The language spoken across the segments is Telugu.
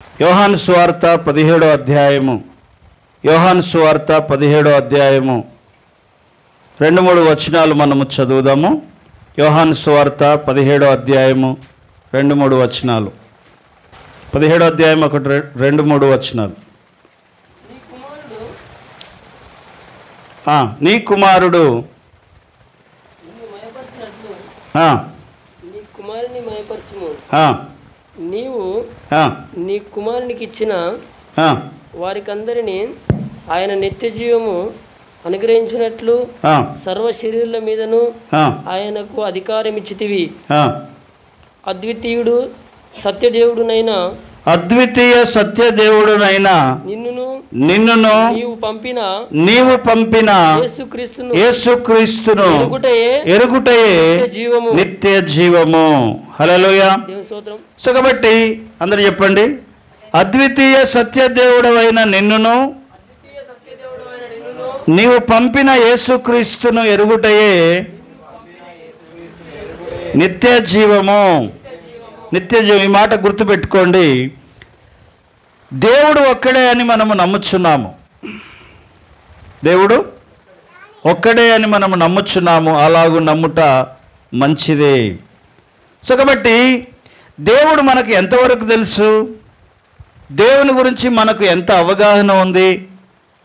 యోహాను సువార్త 17వ అధ్యాయము, యోహాను సువార్త 17వ అధ్యాయము 2-3 వచనాలు మనము చదువుదాము. యోహాను సువార్త 17వ అధ్యాయము 2-3 వచనాలు. 17వ అధ్యాయం 1-2-3 వచనాలు. నీ కుమారుడు నీవు నీ కుమారునికి ఇచ్చిన వారికందరినీ ఆయన నిత్య జీవము అనుగ్రహించినట్లు సర్వ శరీరుల మీదను ఆయనకు అధికారం ఇచ్చితివి. అద్వితీయ సత్యదేవుడునైనా నిన్నును నీవు పంపిన యేసుక్రీస్తును ఎరుగుటయే నిత్య జీవము. హల్లెలూయా. సో కాబట్టి అందరూ చెప్పండి, అద్వితీయ సత్యదేవుడవైన నిన్నును నీవు పంపిన యేసుక్రీస్తును ఎరుగుటయే నిత్య జీవము. నిత్య జీవం, ఈ మాట గుర్తుపెట్టుకోండి. దేవుడు ఒక్కడే అని మనము నమ్ముచున్నాము. దేవుడు ఒక్కడే అని మనము నమ్ముచున్నాము. అలాగూ నమ్ముట మంచిదే. సో కాబట్టి దేవుడు మనకు ఎంతవరకు తెలుసు, దేవుని గురించి మనకు ఎంత అవగాహన ఉంది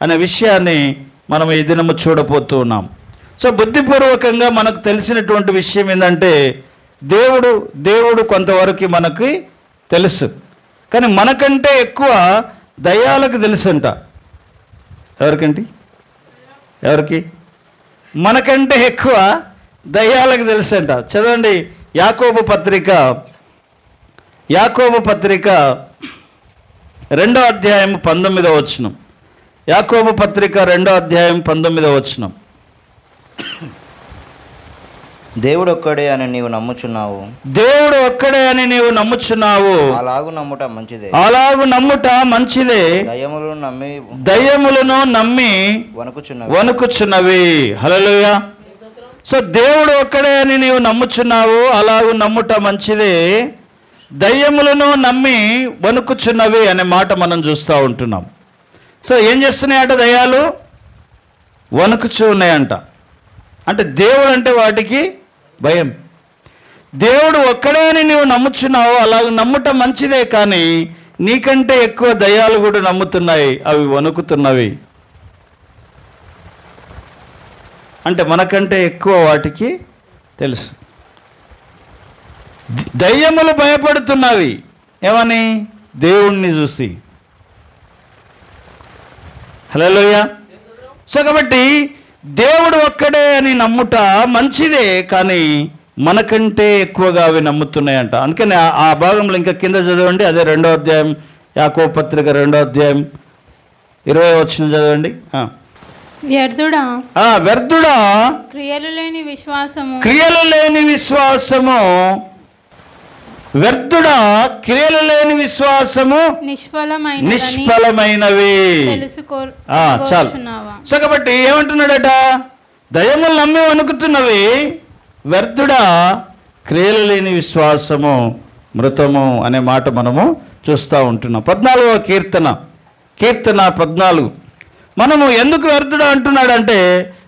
అనే విషయాన్ని మనం ఈ దినము చూడబోతూ ఉన్నాం. సో బుద్ధిపూర్వకంగా మనకు తెలిసినటువంటి విషయం ఏంటంటే దేవుడు కొంతవరకు మనకి తెలుసు, కానీ మనకంటే ఎక్కువ దయ్యాలకు తెలుసంట. ఎవరికి? మనకంటే ఎక్కువ దయ్యాలకు తెలుసంట. చదవండి, యాకోబు పత్రిక 2వ అధ్యాయం 19వ వచనం. యాకోబు పత్రిక 2వ అధ్యాయం 19వ వచనం. దేవుడు ఒక్కడే అని నీవు నమ్ముచున్నావు. అలాగు నమ్ముట మంచిదే. దయ్యములను నమ్మి వణుకుచున్నవి. హల్లెలూయా. సో దేవుడు ఒక్కడే అని నీవు నమ్ముచున్నావు, అలాగు నమ్ముట మంచిదే, దయ్యములను నమ్మి వణుకుచున్నవి అనే మాట మనం చూస్తూ ఉంటున్నాం. సో ఏం చేస్తున్నాయంట? దయ్యాలు వణుకుచూ ఉన్నాయంట. అంటే దేవుడు అంటే వాటికి భయం. దేవుడు ఒక్కడే అని నీవు నమ్ముచున్నావు, అలాగ నమ్ముట మంచిదే, కానీ నీకంటే ఎక్కువ దయ్యాలు కూడా నమ్ముతున్నాయి, అవి వణుకుతున్నవి. అంటే మనకంటే ఎక్కువ వాటికి తెలుసు. దయ్యములు భయపడుతున్నవి ఏమని? దేవుణ్ణి చూసి. హల్లెలూయా. సో కాబట్టి దేవుడు ఒక్కడే అని నమ్ముట మంచిదే, కానీ మనకంటే ఎక్కువగా అవి నమ్ముతున్నాయంట. అందుకని ఆ భాగంలో ఇంకా కింద చదవండి, అదే 2వ అధ్యాయం, యాకోబు పత్రిక 2వ అధ్యాయం 20వ వచనం చదవండి. వ్యర్థుడా క్రియలు లేని విశ్వాసము వ్యర్థుడా, క్రియలు లేని విశ్వాసము నిష్ఫలమైనవి. చాలు. సో కాబట్టి ఏమంటున్నాడట? దయ్యములు నమ్మి వణుకుతున్నవి. వ్యర్థుడా, క్రియలు లేని విశ్వాసము మృతము అనే మాట మనము చూస్తూ ఉంటున్నాం. 14వ కీర్తన 14. మనము ఎందుకు వ్యర్థుడా అంటున్నాడంటే,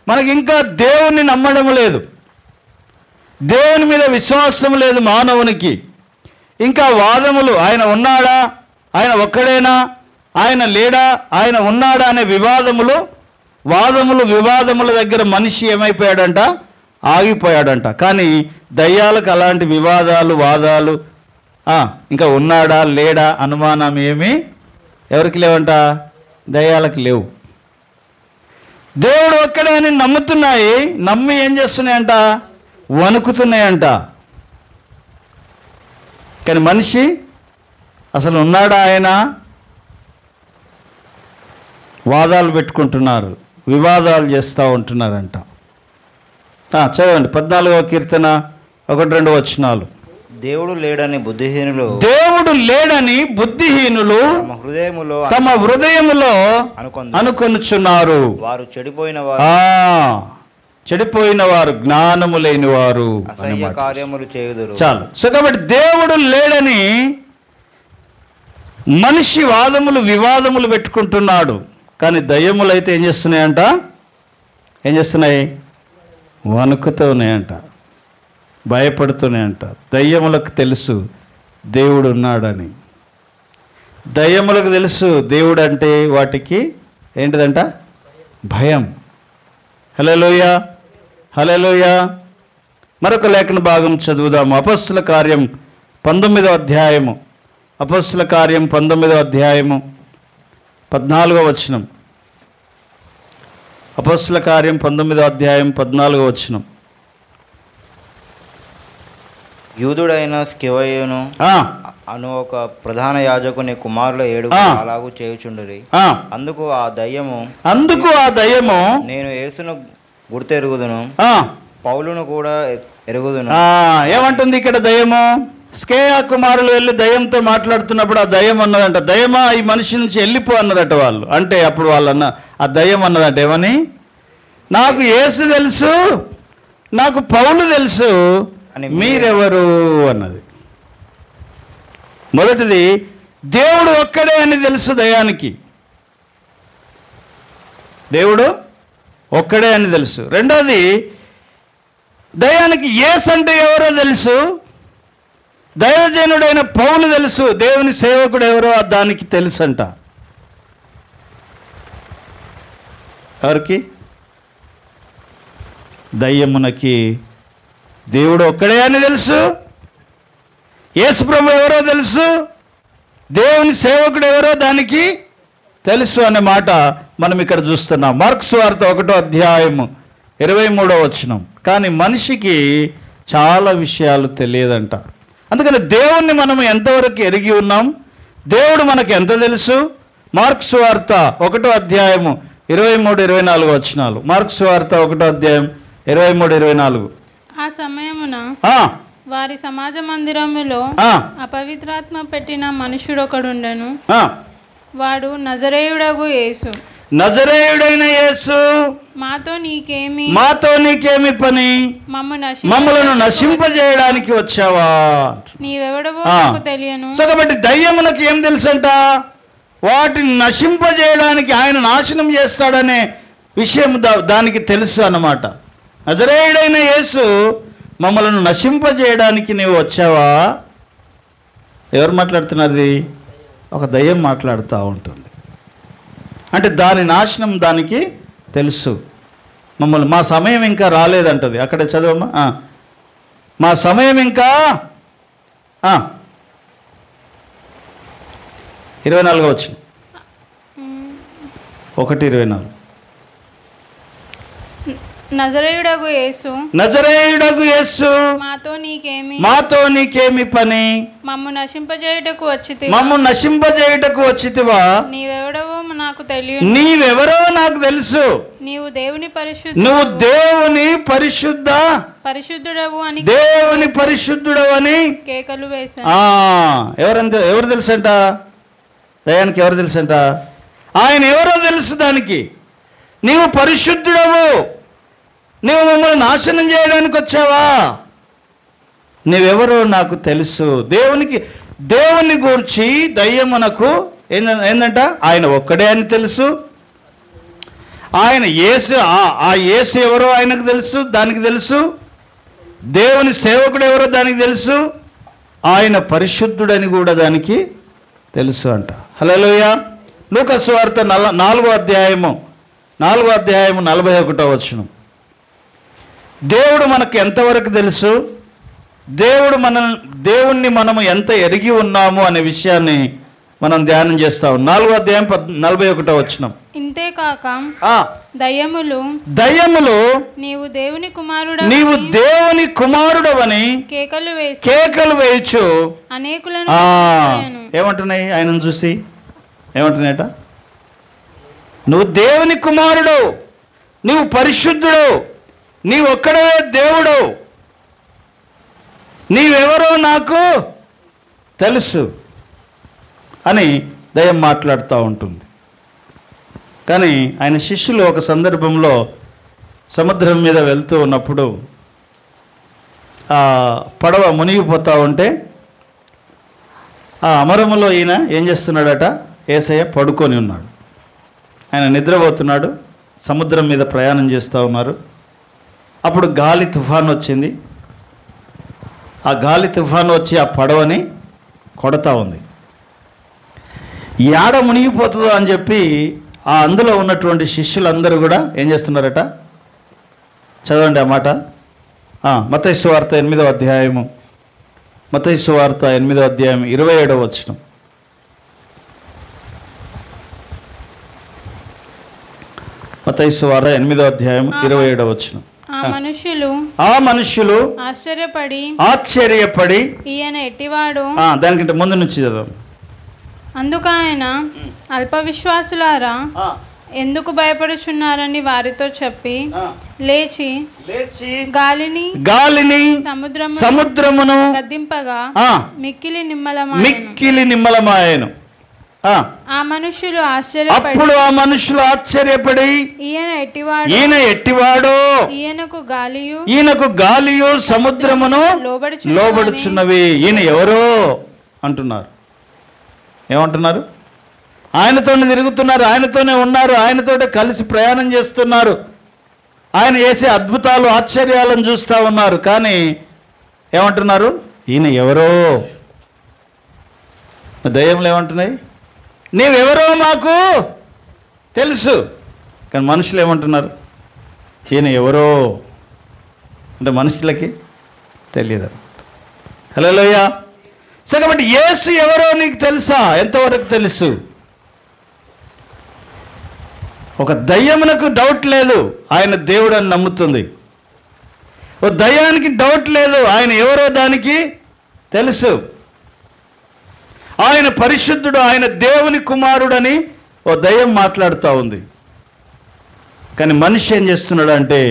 మనకి ఇంకా దేవుణ్ణి నమ్మడం లేదు, దేవుని మీద విశ్వాసం లేదు మానవునికి. ఇంకా వాదములు, ఆయన ఉన్నాడా, ఆయన ఒక్కడేనా, ఆయన లేడా, ఆయన ఉన్నాడా అనే వివాదముల దగ్గర మనిషి ఏమైపోయాడంట? ఆగిపోయాడంట. కానీ దయ్యాలకు అలాంటి వాదాలు ఇంకా ఉన్నాడా లేడా అనుమానం ఏమీ ఎవరికి లేవంట? దయ్యాలకు లేవు. దేవుడు ఒక్కడే అని నమ్ముతున్నాయి, నమ్మి ఏం చేస్తున్నాయంట? వణుకుతున్నాయంట. కానీ మనిషి అసలు ఉన్నాడా ఆయన? వాదాలు పెట్టుకుంటున్నారు, వివాదాలు చేస్తూ ఉంటున్నారంట. చదవండి 14వ కీర్తన 1-2 వచనాలు. దేవుడు లేడని బుద్ధిహీనులు తమ హృదయములో అనుకొనుచున్నారు. వారు చెడిపోయిన వారు, జ్ఞానము లేని వారు, కార్యములు చేయుదురు. చాలు. సో కాబట్టి దేవుడు లేడని మనిషి వాదములు వివాదములు పెట్టుకుంటున్నాడు, కానీ దయ్యములు అయితే ఏం చేస్తున్నాయంట? ఏం చేస్తున్నాయి? వణుకుతూనేయంట, భయపడుతూనేయంట. దయ్యములకు తెలుసు దేవుడు ఉన్నాడని. దయ్యములకు తెలుసు దేవుడు అంటే వాటికి ఏంటిదంట? భయం. హల్లెలూయా, హల్లెలూయా. మరొక లేఖన భాగం చదువుదాము. అపొస్తలుల కార్యం 19వ అధ్యాయము. అపొస్తలుల కార్యం 19వ అధ్యాయము 14వ వచనం. అపొస్తలుల కార్యం 19వ అధ్యాయం 14వ వచనం. యూదుడైన స్కెవయును అను ఒక ప్రధాన యాజకుని కుమారుల 7 అలాగూ చేయుచుండిరి. అందుకు ఆ దయ్యము నేను యేసును గుర్తెరుగుదును, పౌలును కూడా ఎరుగుదును. ఏమంటుంది ఇక్కడ దయ్యము? స్కేయా కుమారులు వెళ్ళి దయ్యంతో మాట్లాడుతున్నప్పుడు ఆ దయ్యం అన్నదంట, దయ్యమా ఈ మనిషి నుంచి వెళ్ళిపో అన్నదట వాళ్ళు. అంటే అప్పుడు వాళ్ళన్న ఆ దయ్యం అన్నదంట ఏమని? నాకు యేసు తెలుసు, నాకు పౌలు తెలుసు, మీరెవరు అన్నది. మొదటిది దేవుడు ఒక్కడే అని తెలుసు దయ్యానికి, దేవుడు ఒక్కడే అని తెలుసు. రెండోది దయ్యానికి యేసు అంటే ఎవరో తెలుసు, దైవజనుడైన పౌలు తెలుసు, దేవుని సేవకుడు ఎవరో దానికి తెలుసు అంట. ఎవరికి? దయ్యమునకి దేవుడు ఒక్కడే అని తెలుసు, యేసు ప్రభు ఎవరో తెలుసు, దేవుని సేవకుడు ఎవరో దానికి తెలుసు అనే మాట మనం ఇక్కడ చూస్తున్నాం. మార్కు సువార్త 1వ అధ్యాయము 23వ వచనం. కానీ మనిషికి చాలా విషయాలు తెలియదంట. అందుకని దేవుణ్ణి మనం ఎంతవరకు ఎరిగి ఉన్నాం, దేవుడు మనకు ఎంత తెలుసు? మార్కు సువార్త 1వ అధ్యాయము 23-24 వచనాలు. మార్కు సువార్త 1వ అధ్యాయం 23-24. ఆ సమయమున వారి సమాజ మందిరములో అపవిత్రాత్మ పెట్టిన మనుషుడొకడుండెను. వాడు నజరేయుడగు యేసు. నజరేయుడైన యేసు, మాతో నీకేమి పని? మమ్మలను నశింపజేయడానికి వచ్చావా? నీవెవడవో నాకు తెలియను. సో కాబట్టి దయ్యమునకు ఏం తెలుసంట? వాటిని నశింపజేయడానికి, ఆయన నాశనం చేస్తాడనే విషయం దానికి తెలుసు అన్నమాట. నజరేయుడైన యేసు, మమ్మలను నశింపజేయడానికి నీవు వచ్చావా? ఎవరు మాట్లాడుతున్నది? ఒక దయ్యం మాట్లాడుతూ ఉంటుంది. అంటే దాని నాశనం దానికి తెలుసు. మమ్మల్ని మా సమయం ఇంకా రాలేదంటది. అక్కడ చదవమ్మా. మా సమయం ఇంకా 24 వచ్చింది. 1:24. నజరేయుడగు యేసు, మాతో నీకేమి పని? మమ్ము నశింపజేయుటకు వచ్చితివా? నీవెవరో నాకు తెలుసు. నీవు దేవుని పరిశుద్ధుడవని కేకలు వేశాను. ఎవరు తెలుసంట? దయానికి ఎవరు తెలుసంట? ఆయన ఎవరో తెలుసు దానికి. నీవు పరిశుద్ధుడవు, నీవు మమ్మల్ని నాశనం చేయడానికి వచ్చావా? నీవెవరో నాకు తెలుసు. దేవుని గూర్చి దయ్యమునకు ఏంటంట? ఆయన ఒక్కడే అని తెలుసు. ఆయన యేసు, ఆ యేసు ఎవరో ఆయనకు తెలుసు, దానికి తెలుసు. దేవుని సేవకుడు ఎవరో దానికి తెలుసు. ఆయన పరిశుద్ధుడని కూడా దానికి తెలుసు అంట. హల్లెలూయా. లూకా సువార్త 4వ అధ్యాయము 41వ వచనం. దేవుడు మనకు ఎంతవరకు తెలుసు, దేవుణ్ణి మనము ఎంత ఎరిగి ఉన్నాము అనే విషయాన్ని మనం ధ్యానం చేస్తాం. 4వ అధ్యాయం 41వ వచనం. ఇంతేకాక దయ్యములు నీవు దేవుని కుమారుడవని కేకలు వేయచ్చు అనేకులను ఏమంటున్నాయి? ఆయనను చూసి ఏమంటున్నాయట? నువ్వు దేవుని కుమారుడు, నీవు పరిశుద్ధుడు, నీవు ఒక్కడవే దేవుడు, నీవెవరో నాకు తెలుసు అని దయ్యం మాట్లాడుతూ ఉంటుంది. కానీ ఆయన శిష్యులు ఒక సందర్భంలో సముద్రం మీద వెళ్తూ ఉన్నప్పుడు ఆ పడవ మునిగిపోతూ ఉంటే ఆ అమరములో ఈయన ఏం చేస్తున్నాడట? యేసయ్య పడుకొని ఉన్నాడు. ఆయన నిద్రపోతున్నాడు. సముద్రం మీద ప్రయాణం చేస్తూ ఉన్నారు. అప్పుడు గాలి తుఫాను వచ్చింది. ఆ గాలి తుఫాను వచ్చి ఆ పడవని కొడతా ఉంది. యాడ మునిగిపోతుందో అని చెప్పి ఆ అందులో ఉన్నటువంటి శిష్యులందరూ కూడా ఏం చేస్తున్నారట? చదవండి ఆ మాట. మత్తయి సువార్త 8వ అధ్యాయము, మత్తయి సువార్త 8వ అధ్యాయం 27వ వచనం. మత్తయి సువార్త 8వ అధ్యాయం 27వ వచనం. ఆ మనుష్యులు ఆశ్చర్యపడి ఈయన ఎట్టివాడు, దానికంటే ముందు నుంచి చదవం. అందుకు ఆయన, అల్ప విశ్వాసులారా ఎందుకు భయపడుచున్నారని వారితో చెప్పి లేచి గాలిని సముద్రమును గద్దింపగా మిక్కిలి నిమ్మలమాయెను. ఆ మనుషులు అప్పుడు ఆ మనుషులు ఆశ్చర్యపడి ఈయన ఎట్టివాడో, ఈయనకు గాలియు సముద్రమును లోబడుచున్నవి, ఈయన ఎవరో అంటున్నారు. ఏమంటున్నారు? ఆయనతోనే తిరుగుతున్నారు, ఆయనతోనే ఉన్నారు, ఆయనతోనే కలిసి ప్రయాణం చేస్తున్నారు, ఆయన చేసే అద్భుతాలు ఆశ్చర్యాలను చూస్తూ ఉన్నారు. కానీ ఏమంటున్నారు? ఈయన ఎవరో. దయ్యములు ఏమంటున్నాయి? నీవెవరో మాకు తెలుసు. కానీ మనుషులు ఏమంటున్నారు? ఈయన ఎవరో అంటే మనుషులకి తెలియదు. హల్లెలూయా. సో కాబట్టి యేసు ఎవరో నీకు తెలుసా? ఎంతవరకు తెలుసు? ఒక దయ్యమునకు డౌట్ లేదు, ఆయన దేవుడు అని నమ్ముతుంది. ఓ దయ్యానికి డౌట్ లేదు, ఆయన ఎవరో దానికి తెలుసు. ఆయన పరిశుద్ధుడు, ఆయన దేవుని కుమారుడని ఓ దయ్యం మాట్లాడుతూ ఉంది. కానీ మనిషి ఏం చేస్తున్నాడు అంటే,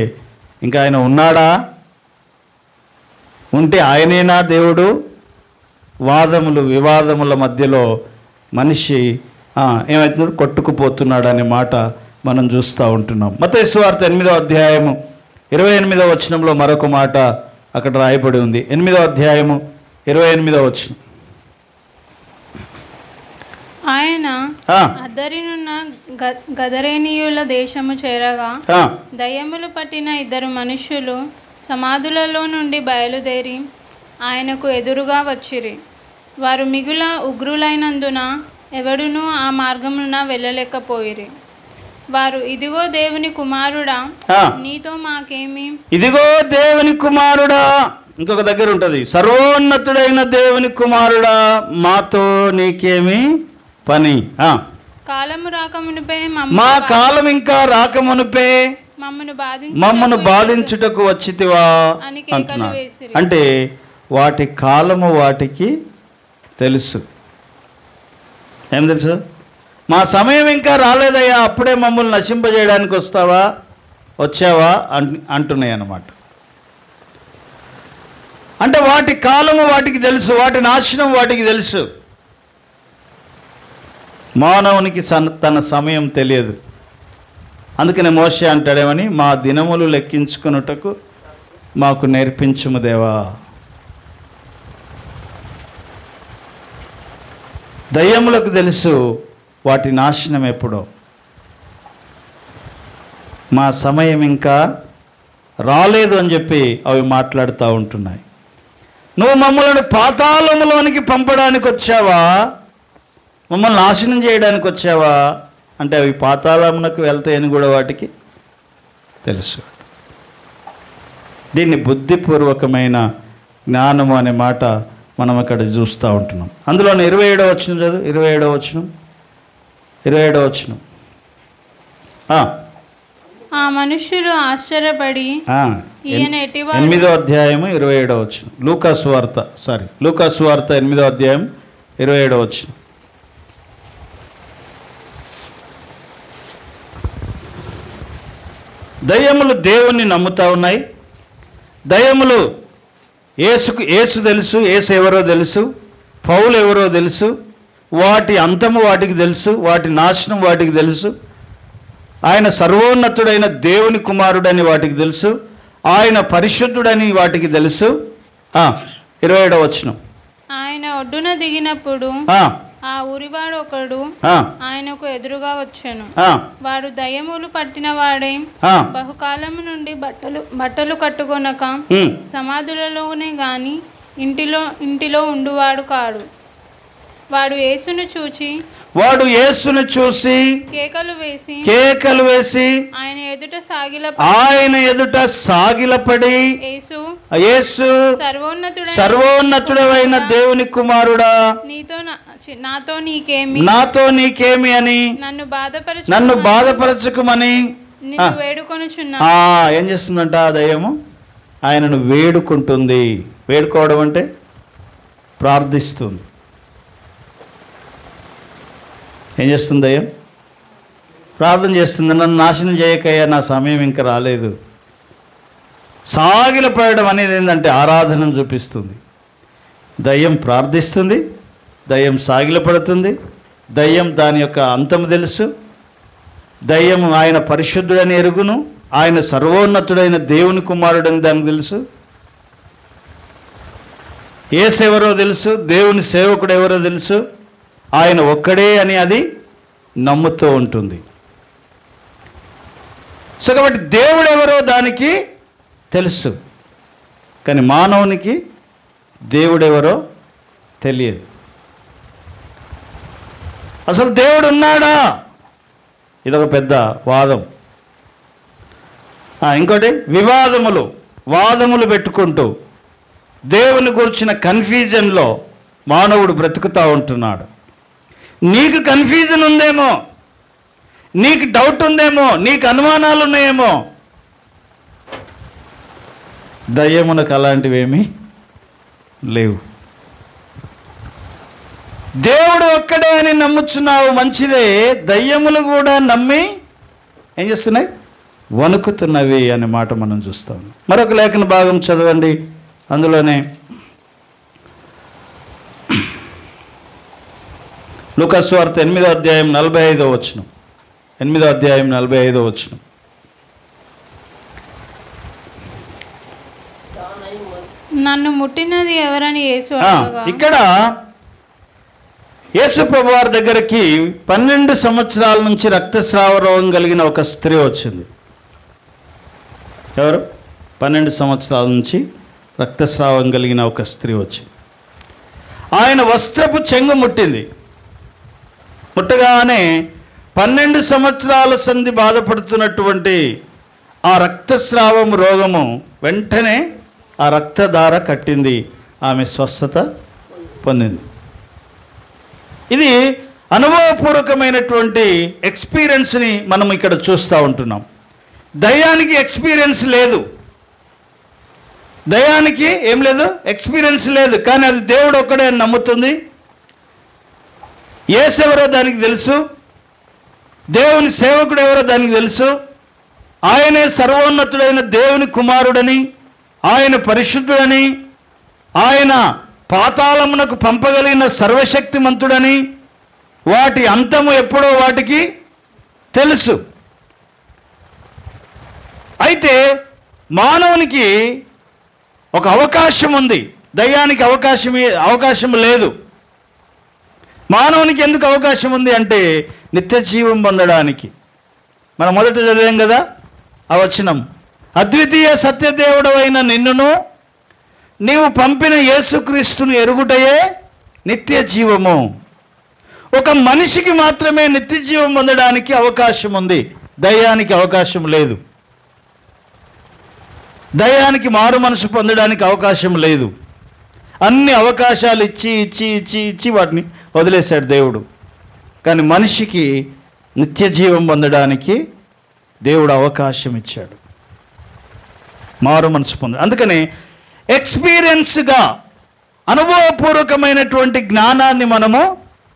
ఇంకా ఆయన ఉన్నాడా, ఉంటే ఆయనేనా దేవుడు? వాదములు వివాదముల మధ్యలో మనిషి ఏమవుతున్నాడు? కొట్టుకుపోతున్నాడు అనే మాట మనం చూస్తూ ఉంటున్నాం. మత్తయి సువార్త 8వ అధ్యాయము 28వ వచనంలో మరొక మాట అక్కడ రాయబడి ఉంది. 8వ అధ్యాయము 28వ వచనం. ఆయన అద్దరినున్న గదరేనీయుల దేశము చేరగా దయ్యములు పట్టిన 2 మనుషులు సమాధులలో నుండి బయలుదేరి ఆయనకు ఎదురుగా వచ్చిరి. వారు మిగుల ఉగ్రులైనందున ఎవడునూ ఆ మార్గమున వెళ్ళలేకపోయిరి. వారు, ఇదిగో దేవుని కుమారుడా, నీతో మాకేమి? ఇదిగో దేవుని కుమారుడా. ఇంకొక దగ్గర ఉంటుంది, సర్వోన్నతుడైన దేవుని కుమారుడా, మాతో నీకేమి పని? కాలము రాకమునుపే, మా కాలం ఇంకా రాకమునుపే మమ్మను బాధించుటకు వచ్చితివా అంటున్నాడు. అంటే వాటి కాలము వాటికి తెలుసు. ఏం తెలుసు? మా సమయం ఇంకా రాలేదయ్యా, అప్పుడే మమ్మల్ని నశింపజేయడానికి వచ్చావా అంటున్నాయి అన్నమాట. అంటే వాటి కాలము వాటికి తెలుసు, వాటి నాశనం వాటికి తెలుసు. మానవునికి తన సమయం తెలియదు. అందుకనే మోషే అంటాడేమని, మా దినములు లెక్కించుకొనుటకు మాకు నేర్పించుము దేవా. దయ్యములకు తెలుసు వాటి నాశనం ఎప్పుడో. మా సమయం ఇంకా రాలేదు అని చెప్పి అవి మాట్లాడుతూ ఉంటున్నాయి. నువ్వు మమ్మల్ని పాతాళములోనికి పంపడానికి వచ్చావా, మమ్మల్ని నాశనం చేయడానికి వచ్చావా అంటే అవి పాతాళమునకు వెళ్తాయని కూడా వాటికి తెలుసు. దీన్ని బుద్ధిపూర్వకమైన జ్ఞానము అనే మాట మనం అక్కడ చూస్తూ ఉంటున్నాం. అందులోనే 27వ వచనం చదువు. 27వ వచనం. ఆ మనుష్యులు ఆశ్చర్యపడి 8వ అధ్యాయము 27వ వచనం. లూకాసు వార్త 8వ అధ్యాయం 27వ వచనం. దయ్యములు దేవుణ్ణి నమ్ముతా ఉన్నాయి. దయ్యములు యేసు తెలుసు, యేసు ఎవరో తెలుసు, పౌలు ఎవరో తెలుసు, వాటి అంతము వాటికి తెలుసు, వాటి నాశనం వాటికి తెలుసు, ఆయన సర్వోన్నతుడైన దేవుని కుమారుడని వాటికి తెలుసు, ఆయన పరిశుద్ధుడని వాటికి తెలుసు. 27వ వచనం. ఆయన ఒడ్డున దిగినప్పుడు ఆ, ఆ ఊరివాడు ఒకడు ఆ, ఆయనకు ఎదురుగా వచ్చాను. ఆ, వాడు దయ్యములు పట్టిన వాడే ఆ. బహుకాలము నుండి బట్టలు కట్టుకొనక ఉమ్. సమాధులలోనే గాని ఇంటిలో ఉండువాడు కాడు. వాడు యేసును చూచి కేకలు వేసి ఆయన ఎదుట సాగిలపడి యేసు సర్వోన్నతుడైన దేవుని కుమారుడా, నాతో నీకేమి అని నన్ను బాధపరచుకుమని వేడుకొనుచున్నా. ఏం చేస్తుందంట ఆ దయ్యము? ఆయనను వేడుకుంటుంది. వేడుకోవడం అంటే ప్రార్థిస్తుంది. ఏం చేస్తుంది దయ్యం? ప్రార్థన చేస్తుంది. నన్ను నాశనం చేయకయ్యా, నా సమయం ఇంకా రాలేదు. సాగిలపడడం అనేది ఏంటంటే ఆరాధనను చూపిస్తుంది. దయ్యం ప్రార్థిస్తుంది, దయ్యం సాగిలపడుతుంది, దయ్యం దాని యొక్క అంతము తెలుసు, దయ్యం ఆయన పరిశుద్ధుడని ఎరుగును, ఆయన సర్వోన్నతుడైన దేవుని కుమారుడని దానికి తెలుసు, యేసు ఎవరో తెలుసు, దేవుని సేవకుడు ఎవరో తెలుసు, ఆయన ఒక్కడే అని అది నమ్ముతూ ఉంటుంది. సో కాబట్టి దేవుడు ఎవరో దానికి తెలుసు, కానీ మానవునికి దేవుడెవరో తెలియదు. అసలు దేవుడు ఉన్నాడా? ఇదొక పెద్ద వాదం. ఇంకోటి వాదములు పెట్టుకుంటూ దేవుని గురించిన కన్ఫ్యూజన్లో మానవుడు బ్రతుకుతూ ఉంటున్నాడు. నీకు కన్ఫ్యూజన్ ఉందేమో, నీకు డౌట్ ఉందేమో, నీకు అనుమానాలు ఉన్నాయేమో. దయ్యమునకు అలాంటివేమీ లేవు. దేవుడు ఒక్కడే అని నమ్ముచున్నావు, మంచిదే. దయ్యములు కూడా నమ్మి ఏం చేస్తున్నాయి? వణుకుతున్నవి అనే మాట మనం చూస్తాం. మరొక లేఖన భాగం చదవండి. అందులోనే లూకాసు వార్త 8వ అధ్యాయం 45వ వచనం. 8వ అధ్యాయం 45వ వచనం. నన్ను ముట్టినది ఎవరని యేసు అడగగా, ఇక్కడ యేసు ప్రభు వారి దగ్గరికి 12 సంవత్సరాల నుంచి రక్తస్రావ రోగం కలిగిన ఒక స్త్రీ వచ్చింది. ఎవరు? 12 సంవత్సరాల నుంచి రక్తస్రావం కలిగిన ఒక స్త్రీ వచ్చింది. ఆయన వస్త్రపు చెంగు ముట్టింది. ముట్టగానే 12 సంవత్సరాల సంధి బాధపడుతున్నటువంటి ఆ రక్తస్రావం రోగము వెంటనే ఆ రక్తధార కట్టింది. ఆమె స్వస్థత పొందింది. ఇది అనుభవపూర్వకమైనటువంటి ఎక్స్పీరియన్స్ని మనం ఇక్కడ చూస్తూ ఉంటున్నాం. దయ్యానికి ఎక్స్పీరియన్స్ లేదు, దయ్యానికి ఏం లేదు, ఎక్స్పీరియన్స్ లేదు. కానీ అది దేవుడు ఒక్కడే అని నమ్ముతుంది. యేసు ఎవరో దానికి తెలుసు, దేవుని సేవకుడు ఎవరో దానికి తెలుసు, ఆయనే సర్వోన్నతుడైన దేవుని కుమారుడని, ఆయన పరిశుద్ధుడని, ఆయన పాతాళమునకు పంపగలిగిన సర్వశక్తిమంతుడని, వాటి అంతము ఎప్పుడో వాటికి తెలుసు. అయితే మానవునికి ఒక అవకాశం ఉంది, దయ్యానికి అవకాశం లేదు. మానవునికి ఎందుకు అవకాశం ఉంది అంటే నిత్య జీవం పొందడానికి. మనం మొదట చదివాం కదా ఆ వచనం, అద్వితీయ సత్యదేవుడవైన నిన్నును నీవు పంపిన యేసుక్రీస్తును ఎరుగుటయే నిత్య జీవము. ఒక మనిషికి మాత్రమే నిత్య జీవం పొందడానికి అవకాశం ఉంది, దయ్యానికి అవకాశం లేదు. దయ్యానికి మారు మనసు పొందడానికి అవకాశం లేదు. అన్ని అవకాశాలు ఇచ్చి వాటిని వదిలేశాడు దేవుడు. కానీ మనిషికి నిత్య జీవం పొందడానికి దేవుడు అవకాశం ఇచ్చాడు, మారు మనసు పొంద. అందుకని ఎక్స్పీరియన్స్గా అనుభవపూర్వకమైనటువంటి జ్ఞానాన్ని మనము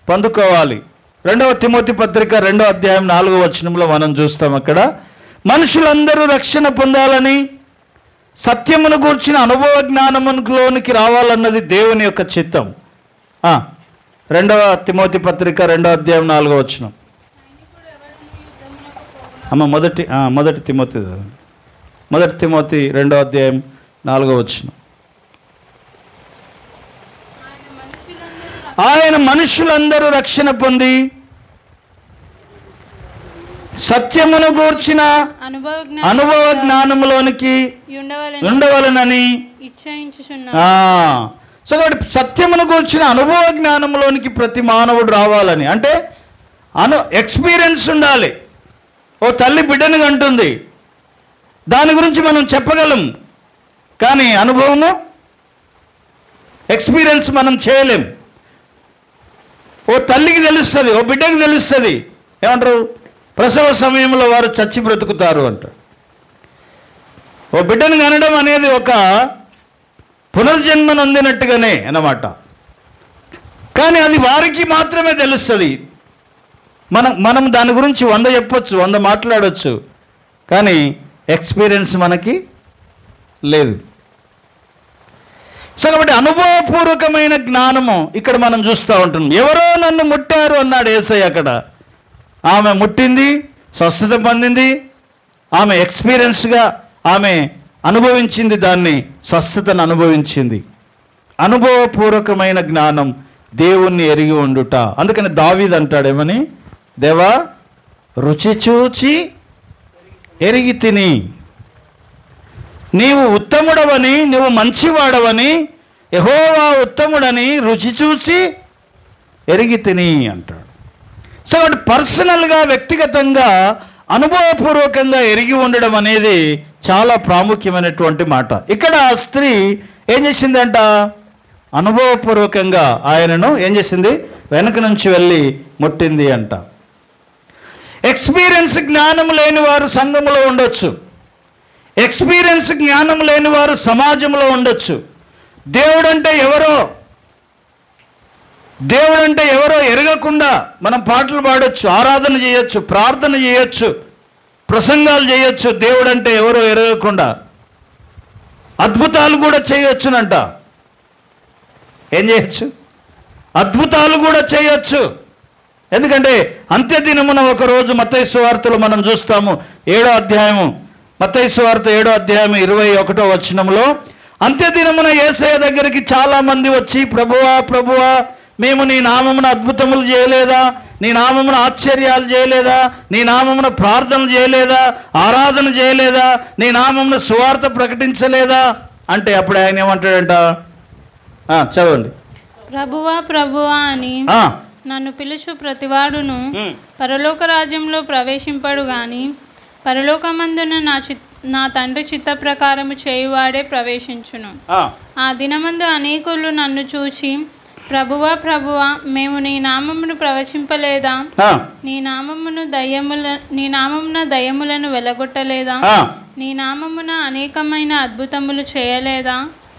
పొందుకోవాలి. 2వ తిమోతి పత్రిక 2వ అధ్యాయం 4వ వచనంలో మనం చూస్తాం. అక్కడ మనుషులందరూ రక్షణ పొందాలని, సత్యమును గూర్చిన అనుభవ జ్ఞానములోనికి రావాలన్నది దేవుని యొక్క చిత్తం. 2వ తిమోతి పత్రిక 2వ అధ్యాయం 4వ వచనం. మొదటి తిమోతి 2వ అధ్యాయం 4వ వచనం. ఆయన మనుషులందరూ రక్షణ పొంది సత్యమును గూర్చిన అనుభవ జ్ఞానములోనికి ఉండవలనని ఇచ్ఛయించుచున్నాను. సో కాబట్టి సత్యమును గూర్చిన అనుభవ జ్ఞానంలోనికి ప్రతి మానవుడు రావాలని, అంటే ఎక్స్పీరియన్స్ ఉండాలి. ఓ తల్లి బిడ్డను కంటుంది, దాని గురించి మనం చెప్పగలం, కానీ అనుభవము ఎక్స్పీరియన్స్ మనం చేయలేం. ఓ తల్లికి తెలుస్తుంది, ఓ బిడ్డకి తెలుస్తుంది. ఏమంటారు? ప్రసవ సమయంలో వారు చచ్చి బ్రతుకుతారు అంటారు. ఓ బిడ్డను కనడం అనేది ఒక పునర్జన్మ నొందినట్టుగానే అన్నమాట. కానీ అది వారికి మాత్రమే తెలుస్తుంది. మనం దాని గురించి 100 చెప్పొచ్చు, 100 మాట్లాడవచ్చు, కానీ ఎక్స్పీరియన్స్ మనకి లేదు. సో కాబట్టి అనుభవపూర్వకమైన జ్ఞానము ఇక్కడ మనం చూస్తూ ఉంటున్నాం. ఎవరో నన్ను ముట్టారు అన్నాడు యేసయ్య అక్కడ. ఆమె ముట్టింది, స్వస్థత పొందింది, ఆమె ఎక్స్పీరియన్స్గా ఆమె అనుభవించింది, దాన్ని స్వస్థతను అనుభవించింది. అనుభవపూర్వకమైన జ్ఞానం, దేవుణ్ణి ఎరిగి ఉండుట. అందుకని దావీదు అంటాడు ఏమని? దేవా రుచి చూచి ఎరిగి తిని, నీవు ఉత్తముడవని, నువ్వు మంచివాడవని, యెహోవా ఉత్తముడని రుచి చూచి ఎరిగి తిని అంటాడు. సో అటు పర్సనల్గా, వ్యక్తిగతంగా, అనుభవపూర్వకంగా ఎరిగి ఉండడం అనేది చాలా ప్రాముఖ్యమైనటువంటి మాట. ఇక్కడ స్త్రీ ఏం చేసిందంట? అనుభవపూర్వకంగా ఆయనను ఏం చేసింది? వెనక నుంచి వెళ్ళి ముట్టింది అంట. ఎక్స్పీరియన్స్ జ్ఞానం లేని వారు సంఘంలో ఉండొచ్చు, ఎక్స్పీరియన్స్ జ్ఞానం లేని వారు సమాజంలో ఉండొచ్చు. దేవుడంటే ఎవరో ఎరగకుండా మనం పాటలు పాడొచ్చు, ఆరాధన చేయొచ్చు, ప్రార్థన చేయొచ్చు, ప్రసంగాలు చేయొచ్చు. దేవుడంటే ఎవరో ఎరగకుండా అద్భుతాలు కూడా చేయొచ్చునంట. ఏం చేయొచ్చు? అద్భుతాలు కూడా చేయొచ్చు. ఎందుకంటే అంత్యదినమున ఒకరోజు మత్తయి సువార్తలో మనం చూస్తాము, 7వ అధ్యాయము, మత్తయి సువార్త 7వ అధ్యాయం 21వ వచనంలో, అంత్యదినమున యేసయ్య దగ్గరికి చాలామంది వచ్చి, ప్రభువా ప్రభువా, మేము నీ నామమున అద్భుతములు చేయలేదా? నీ నామమున ఆశ్చర్యాలు చేయలేదా? నీ నామమున ప్రార్థనలు చేయలేదా? ఆరాధన చేయలేదా? నీ నామమున సువార్త ప్రకటించలేదా అంటే అప్పుడు ఆయన ఏమంటాడంట? చదవండి. ప్రభువా ప్రభువా అని నన్ను పిలుచు ప్రతివాడును పరలోక రాజ్యంలో ప్రవేశింపడు గాని పరలోకమందున నా తండ్రి చిత్త ప్రకారము చేయువాడే ప్రవేశించును. ఆ దినమందు అనేకులు నన్ను చూచి, ప్రభువా ప్రభువా, మేము నీ నామమును ప్రవచింపలేదా? నీ నామమున దయ్యములను వెలగొట్టలేదా? నీ నామమున అనేకమైన అద్భుతములు చేయలేదా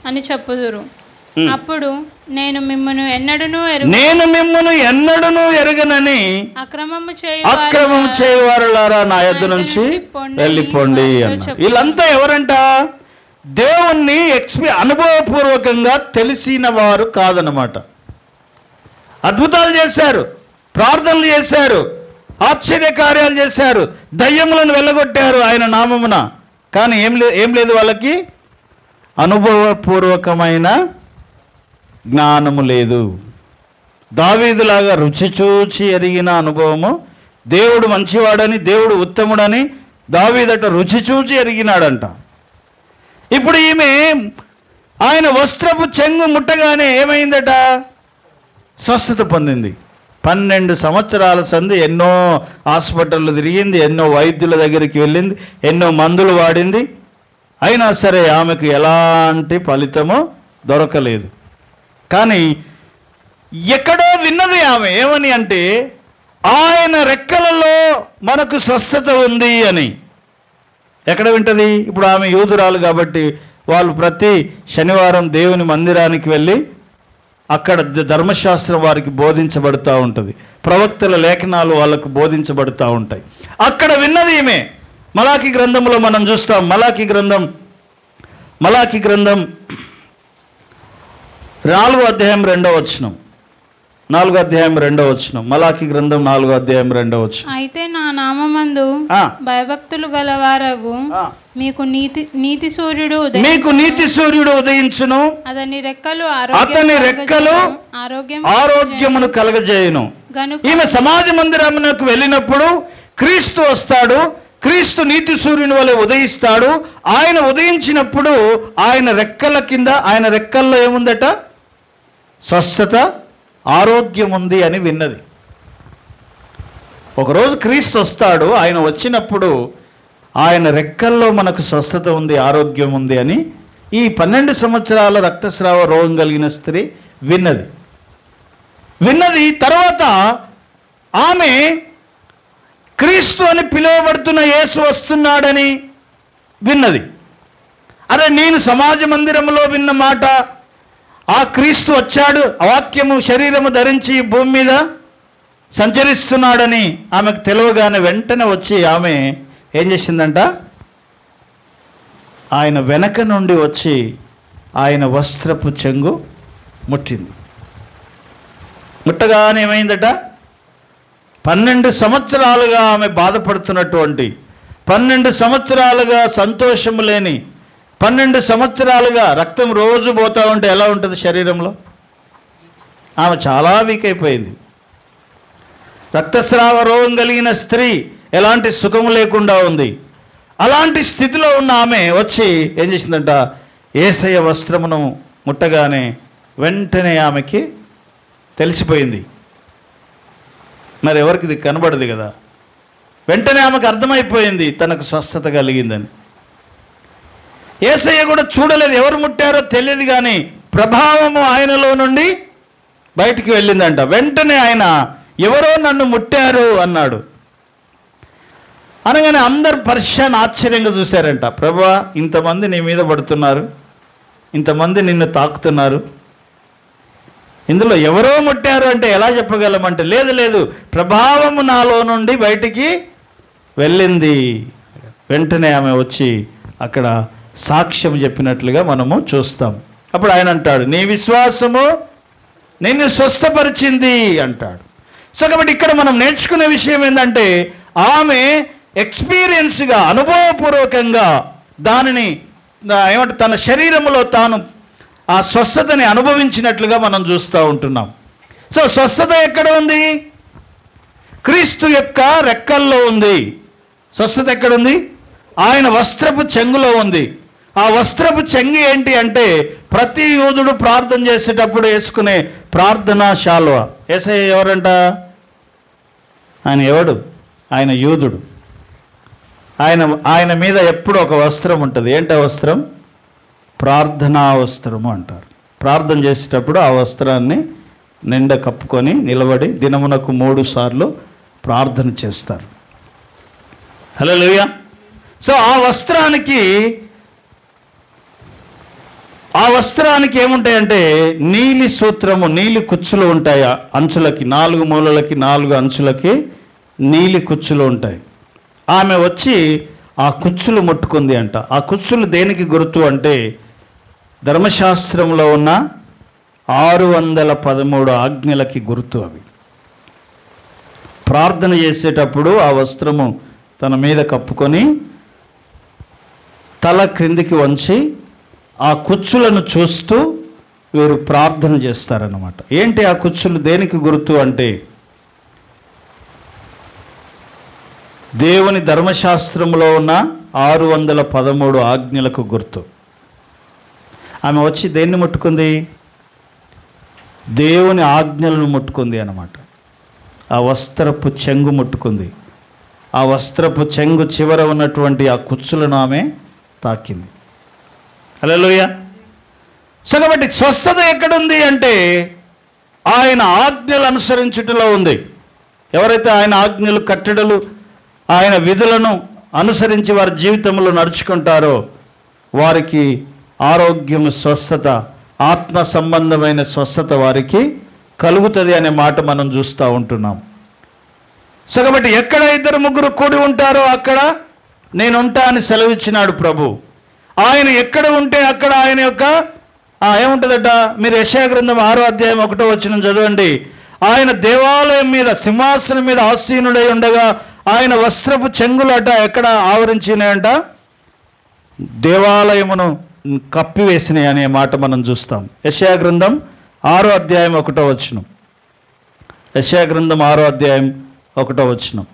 అని చెప్పుదురు. అప్పుడు నేను మిమ్మును ఎన్నడూను ఎరగనని అక్రమము చేయవారులారా నా యొద్ద నుంచి వెళ్ళిపోండి అన్నారు. వీళ్ళంతా ఎవరంట? దేవుణ్ణి అనుభవపూర్వకంగా తెలిసిన వారు కాదనమాట. అద్భుతాలు చేశారు, ప్రార్థనలు చేశారు, ఆశ్చర్య కార్యాలు చేశారు, దయ్యములను వెళ్ళగొట్టారు ఆయన నామమున, కానీ ఏం లేదు వాళ్ళకి అనుభవపూర్వకమైన జ్ఞానము లేదు. దావీదులాగా రుచి చూచి ఎరిగిన అనుభవము, దేవుడు మంచివాడని, దేవుడు ఉత్తముడని దావీదట రుచి చూచి ఎరిగినాడంట. ఇప్పుడు ఈమె ఆయన వస్త్రపు చెంగు ముట్టగానే ఏమైందట? స్వస్థత పొందింది. 12 సంవత్సరాల సంది ఎన్నో హాస్పిటళ్ళు తిరిగింది, ఎన్నో వైద్యుల దగ్గరికి వెళ్ళింది, ఎన్నో మందులు వాడింది, అయినా సరే ఆమెకు ఎలాంటి ఫలితము దొరకలేదు. కానీ ఎక్కడో విన్నది ఆమె, ఏమని అంటే ఆయన రెక్కలలో మనకు స్వస్థత ఉంది అని. ఎక్కడ వింటది? ఇప్పుడు ఆమె యూదురాలు కాబట్టి వాళ్ళు ప్రతి శనివారం దేవుని మందిరానికి వెళ్ళి అక్కడ ధర్మశాస్త్రం వారికి బోధించబడుతూ ఉంటుంది, ప్రవక్తల లేఖనాలు వాళ్ళకు బోధించబడుతూ ఉంటాయి. అక్కడ విన్నది ఈమె. మలాకి గ్రంథంలో మనం చూస్తాం, మలాకి గ్రంథం 4వ అధ్యాయం 2వ వచనం. 4వ అధ్యాయం 2వ వచనం. మలాకి గ్రంథం 4వ అధ్యాయం 2వ వచనం. అయితే నా నామమందు భయభక్తులు గలవారగు మీకు నీతి సూర్యుడు ఉదయించును, అతని రెక్కలు ఆరోగ్యమును కలగజేయును. ఈమె సమాజ మందిరమునకు వెళ్ళినప్పుడు క్రీస్తు వస్తాడు, క్రీస్తు నీతి సూర్యుని వలె ఉదయిస్తాడు. ఆయన ఉదయించినప్పుడు ఆయన రెక్కల కింద, ఆయన రెక్కల్లో ఏముందట? స్వస్థత, ఆరోగ్యం ఉంది అని విన్నది. ఒకరోజు క్రీస్తు వస్తాడు, ఆయన వచ్చినప్పుడు ఆయన రెక్కల్లో మనకు స్వస్థత ఉంది, ఆరోగ్యం ఉంది అని ఈ 12 సంవత్సరాల రక్తస్రావ రోగం కలిగిన స్త్రీ విన్నది. తర్వాత ఆమె క్రీస్తు అని పిలువబడుతున్న యేసు వస్తున్నాడని విన్నది. అరే, నేను సమాజ మందిరంలో విన్న మాట, ఆ క్రీస్తు వచ్చాడు, వాక్యము శరీరము ధరించి భూమి మీద సంచరిస్తున్నాడని ఆమెకు తెలియగానే వెంటనే వచ్చి ఆమె ఏం చేసిందంట? ఆయన వెనక నుండి వచ్చి ఆయన వస్త్రపు చెంగు ముట్టింది. ముట్టగానే ఏమైందట? 12 సంవత్సరాలుగా ఆమె బాధపడుతున్నటువంటి, 12 సంవత్సరాలుగా సంతోషము లేని, 12 సంవత్సరాలుగా రక్తం రోజు పోతూ ఉంటే ఎలా ఉంటుంది శరీరంలో? ఆమె చాలా వీక్ అయిపోయింది. రక్తస్రావ రోగం కలిగిన స్త్రీ ఎలాంటి సుఖము లేకుండా ఉంది. అలాంటి స్థితిలో ఉన్న ఆమె వచ్చి ఏం చేసిందంట? యేసయ్య వస్త్రమును ముట్టగానే వెంటనే ఆమెకి తెలిసిపోయింది. మరి ఎవరికి ఇది కనబడదు కదా. వెంటనే ఆమెకు అర్థమైపోయింది తనకు స్వస్థత కలిగిందని. యేసయ్య కూడా చూడలేదు, ఎవరు ముట్టారో తెలియదు, కానీ ప్రభావము ఆయనలో నుండి బయటికి వెళ్ళిందంట. వెంటనే ఆయన ఎవరో నన్ను ముట్టారు అన్నాడు. అనగానే అందరు పరిశాన్ ఆశ్చర్యంగా చూశారంట. ప్రభువా, ఇంతమంది నీ మీద పడుతున్నారు, ఇంతమంది నిన్ను తాకుతున్నారు, ఇందులో ఎవరో ముట్టారు అంటే ఎలా చెప్పగలమంటే, లేదు ప్రభావము నాలో నుండి బయటికి వెళ్ళింది. వెంటనే ఆమె వచ్చి అక్కడ సాక్ష్యం చెప్పినట్లుగా మనము చూస్తాం. అప్పుడు ఆయన అంటాడు, నీ విశ్వాసము నిన్ను స్వస్థపరిచింది అంటాడు. సో కాబట్టి ఇక్కడ మనం నేర్చుకునే విషయం ఏంటంటే, ఆమె ఎక్స్పీరియన్స్గా, అనుభవపూర్వకంగా దానిని ఏమంటే తన శరీరంలో తాను ఆ స్వస్థతని అనుభవించినట్లుగా మనం చూస్తూ ఉంటున్నాం. సో స్వస్థత ఎక్కడ ఉంది? క్రీస్తు యొక్క రెక్కల్లో ఉంది. స్వస్థత ఎక్కడుంది? ఆయన వస్త్రపు చెంగులో ఉంది. ఆ వస్త్రపు చెంగు ఏంటి అంటే, ప్రతి యూదుడు ప్రార్థన చేసేటప్పుడు వేసుకునే ప్రార్థనా శాల్వా. యేసయ్య ఎవరంట? ఆయన ఎవడు? ఆయన యూదుడు. ఆయన మీద ఎప్పుడు ఒక వస్త్రం ఉంటుంది. ఏంటి ఆ వస్త్రం? ప్రార్థనా వస్త్రము అంటారు. ప్రార్థన చేసేటప్పుడు ఆ వస్త్రాన్ని నిండా కప్పుకొని నిలబడి దినమునకు 3 సార్లు ప్రార్థన చేస్తారు. హల్లెలూయా. సో ఆ వస్త్రానికి ఏముంటాయంటే నీలి సూత్రము, నీలి కుచ్చులు ఉంటాయి. అంచులకి 4 మూలలకి 4 అంచులకి నీలి కుచ్చులు ఉంటాయి. ఆమె వచ్చి ఆ కుచ్చులు ముట్టుకుంది అంట. ఆ కుచ్చులు దేనికి గుర్తు అంటే, ధర్మశాస్త్రంలో ఉన్న 613 ఆజ్ఞలకి గుర్తు అవి. ప్రార్థన చేసేటప్పుడు ఆ వస్త్రము తన మీద కప్పుకొని తల క్రిందికి వంచి ఆ కుచ్చులను చూస్తూ వీరు ప్రార్థన చేస్తారన్నమాట. ఏంటి ఆ కుచ్చులు దేనికి గుర్తు అంటే, దేవుని ధర్మశాస్త్రంలో ఉన్న 613 ఆజ్ఞలకు గుర్తు. ఆమె వచ్చి దేన్ని ముట్టుకుంది? దేవుని ఆజ్ఞలను ముట్టుకుంది అన్నమాట. ఆ వస్త్రపు చెంగు ముట్టుకుంది. ఆ వస్త్రపు చెంగు చివర ఉన్నటువంటి ఆ కుచ్చులను ఆమె తాకింది. హల్లెలూయా. సో కాబట్టి స్వస్థత ఎక్కడుంది అంటే, ఆయన ఆజ్ఞలు అనుసరించుటలో ఉంది. ఎవరైతే ఆయన ఆజ్ఞలు, కట్టడలు, ఆయన విధులను అనుసరించి వారి జీవితంలో నడుచుకుంటారో వారికి ఆరోగ్యము, స్వస్థత, ఆత్మ సంబంధమైన స్వస్థత వారికి కలుగుతుంది అనే మాట మనం చూస్తూ ఉంటున్నాం. సో కాబట్టి ఎక్కడ 2-3 కూడి ఉంటారో అక్కడ నేనుంటా అని సెలవిచ్చినాడు ప్రభు. ఆయన ఎక్కడ ఉంటే అక్కడ ఆయన యొక్క ఏముంటుందట? మీరు యెషయా గ్రంథం 6వ అధ్యాయం 1వ వచనం చదవండి. ఆయన దేవాలయం మీద సింహాసనం మీద ఆసీనుడై ఉండగా ఆయన వస్త్రపు చెంగులట ఎక్కడ ఆవరించినాయంట? దేవాలయమును కప్పివేసినాయి అనే మాట మనం చూస్తాం. యెషయా గ్రంథం 6వ అధ్యాయం 1వ వచనం. యెషయా గ్రంథం 6వ అధ్యాయం 1వ వచనం.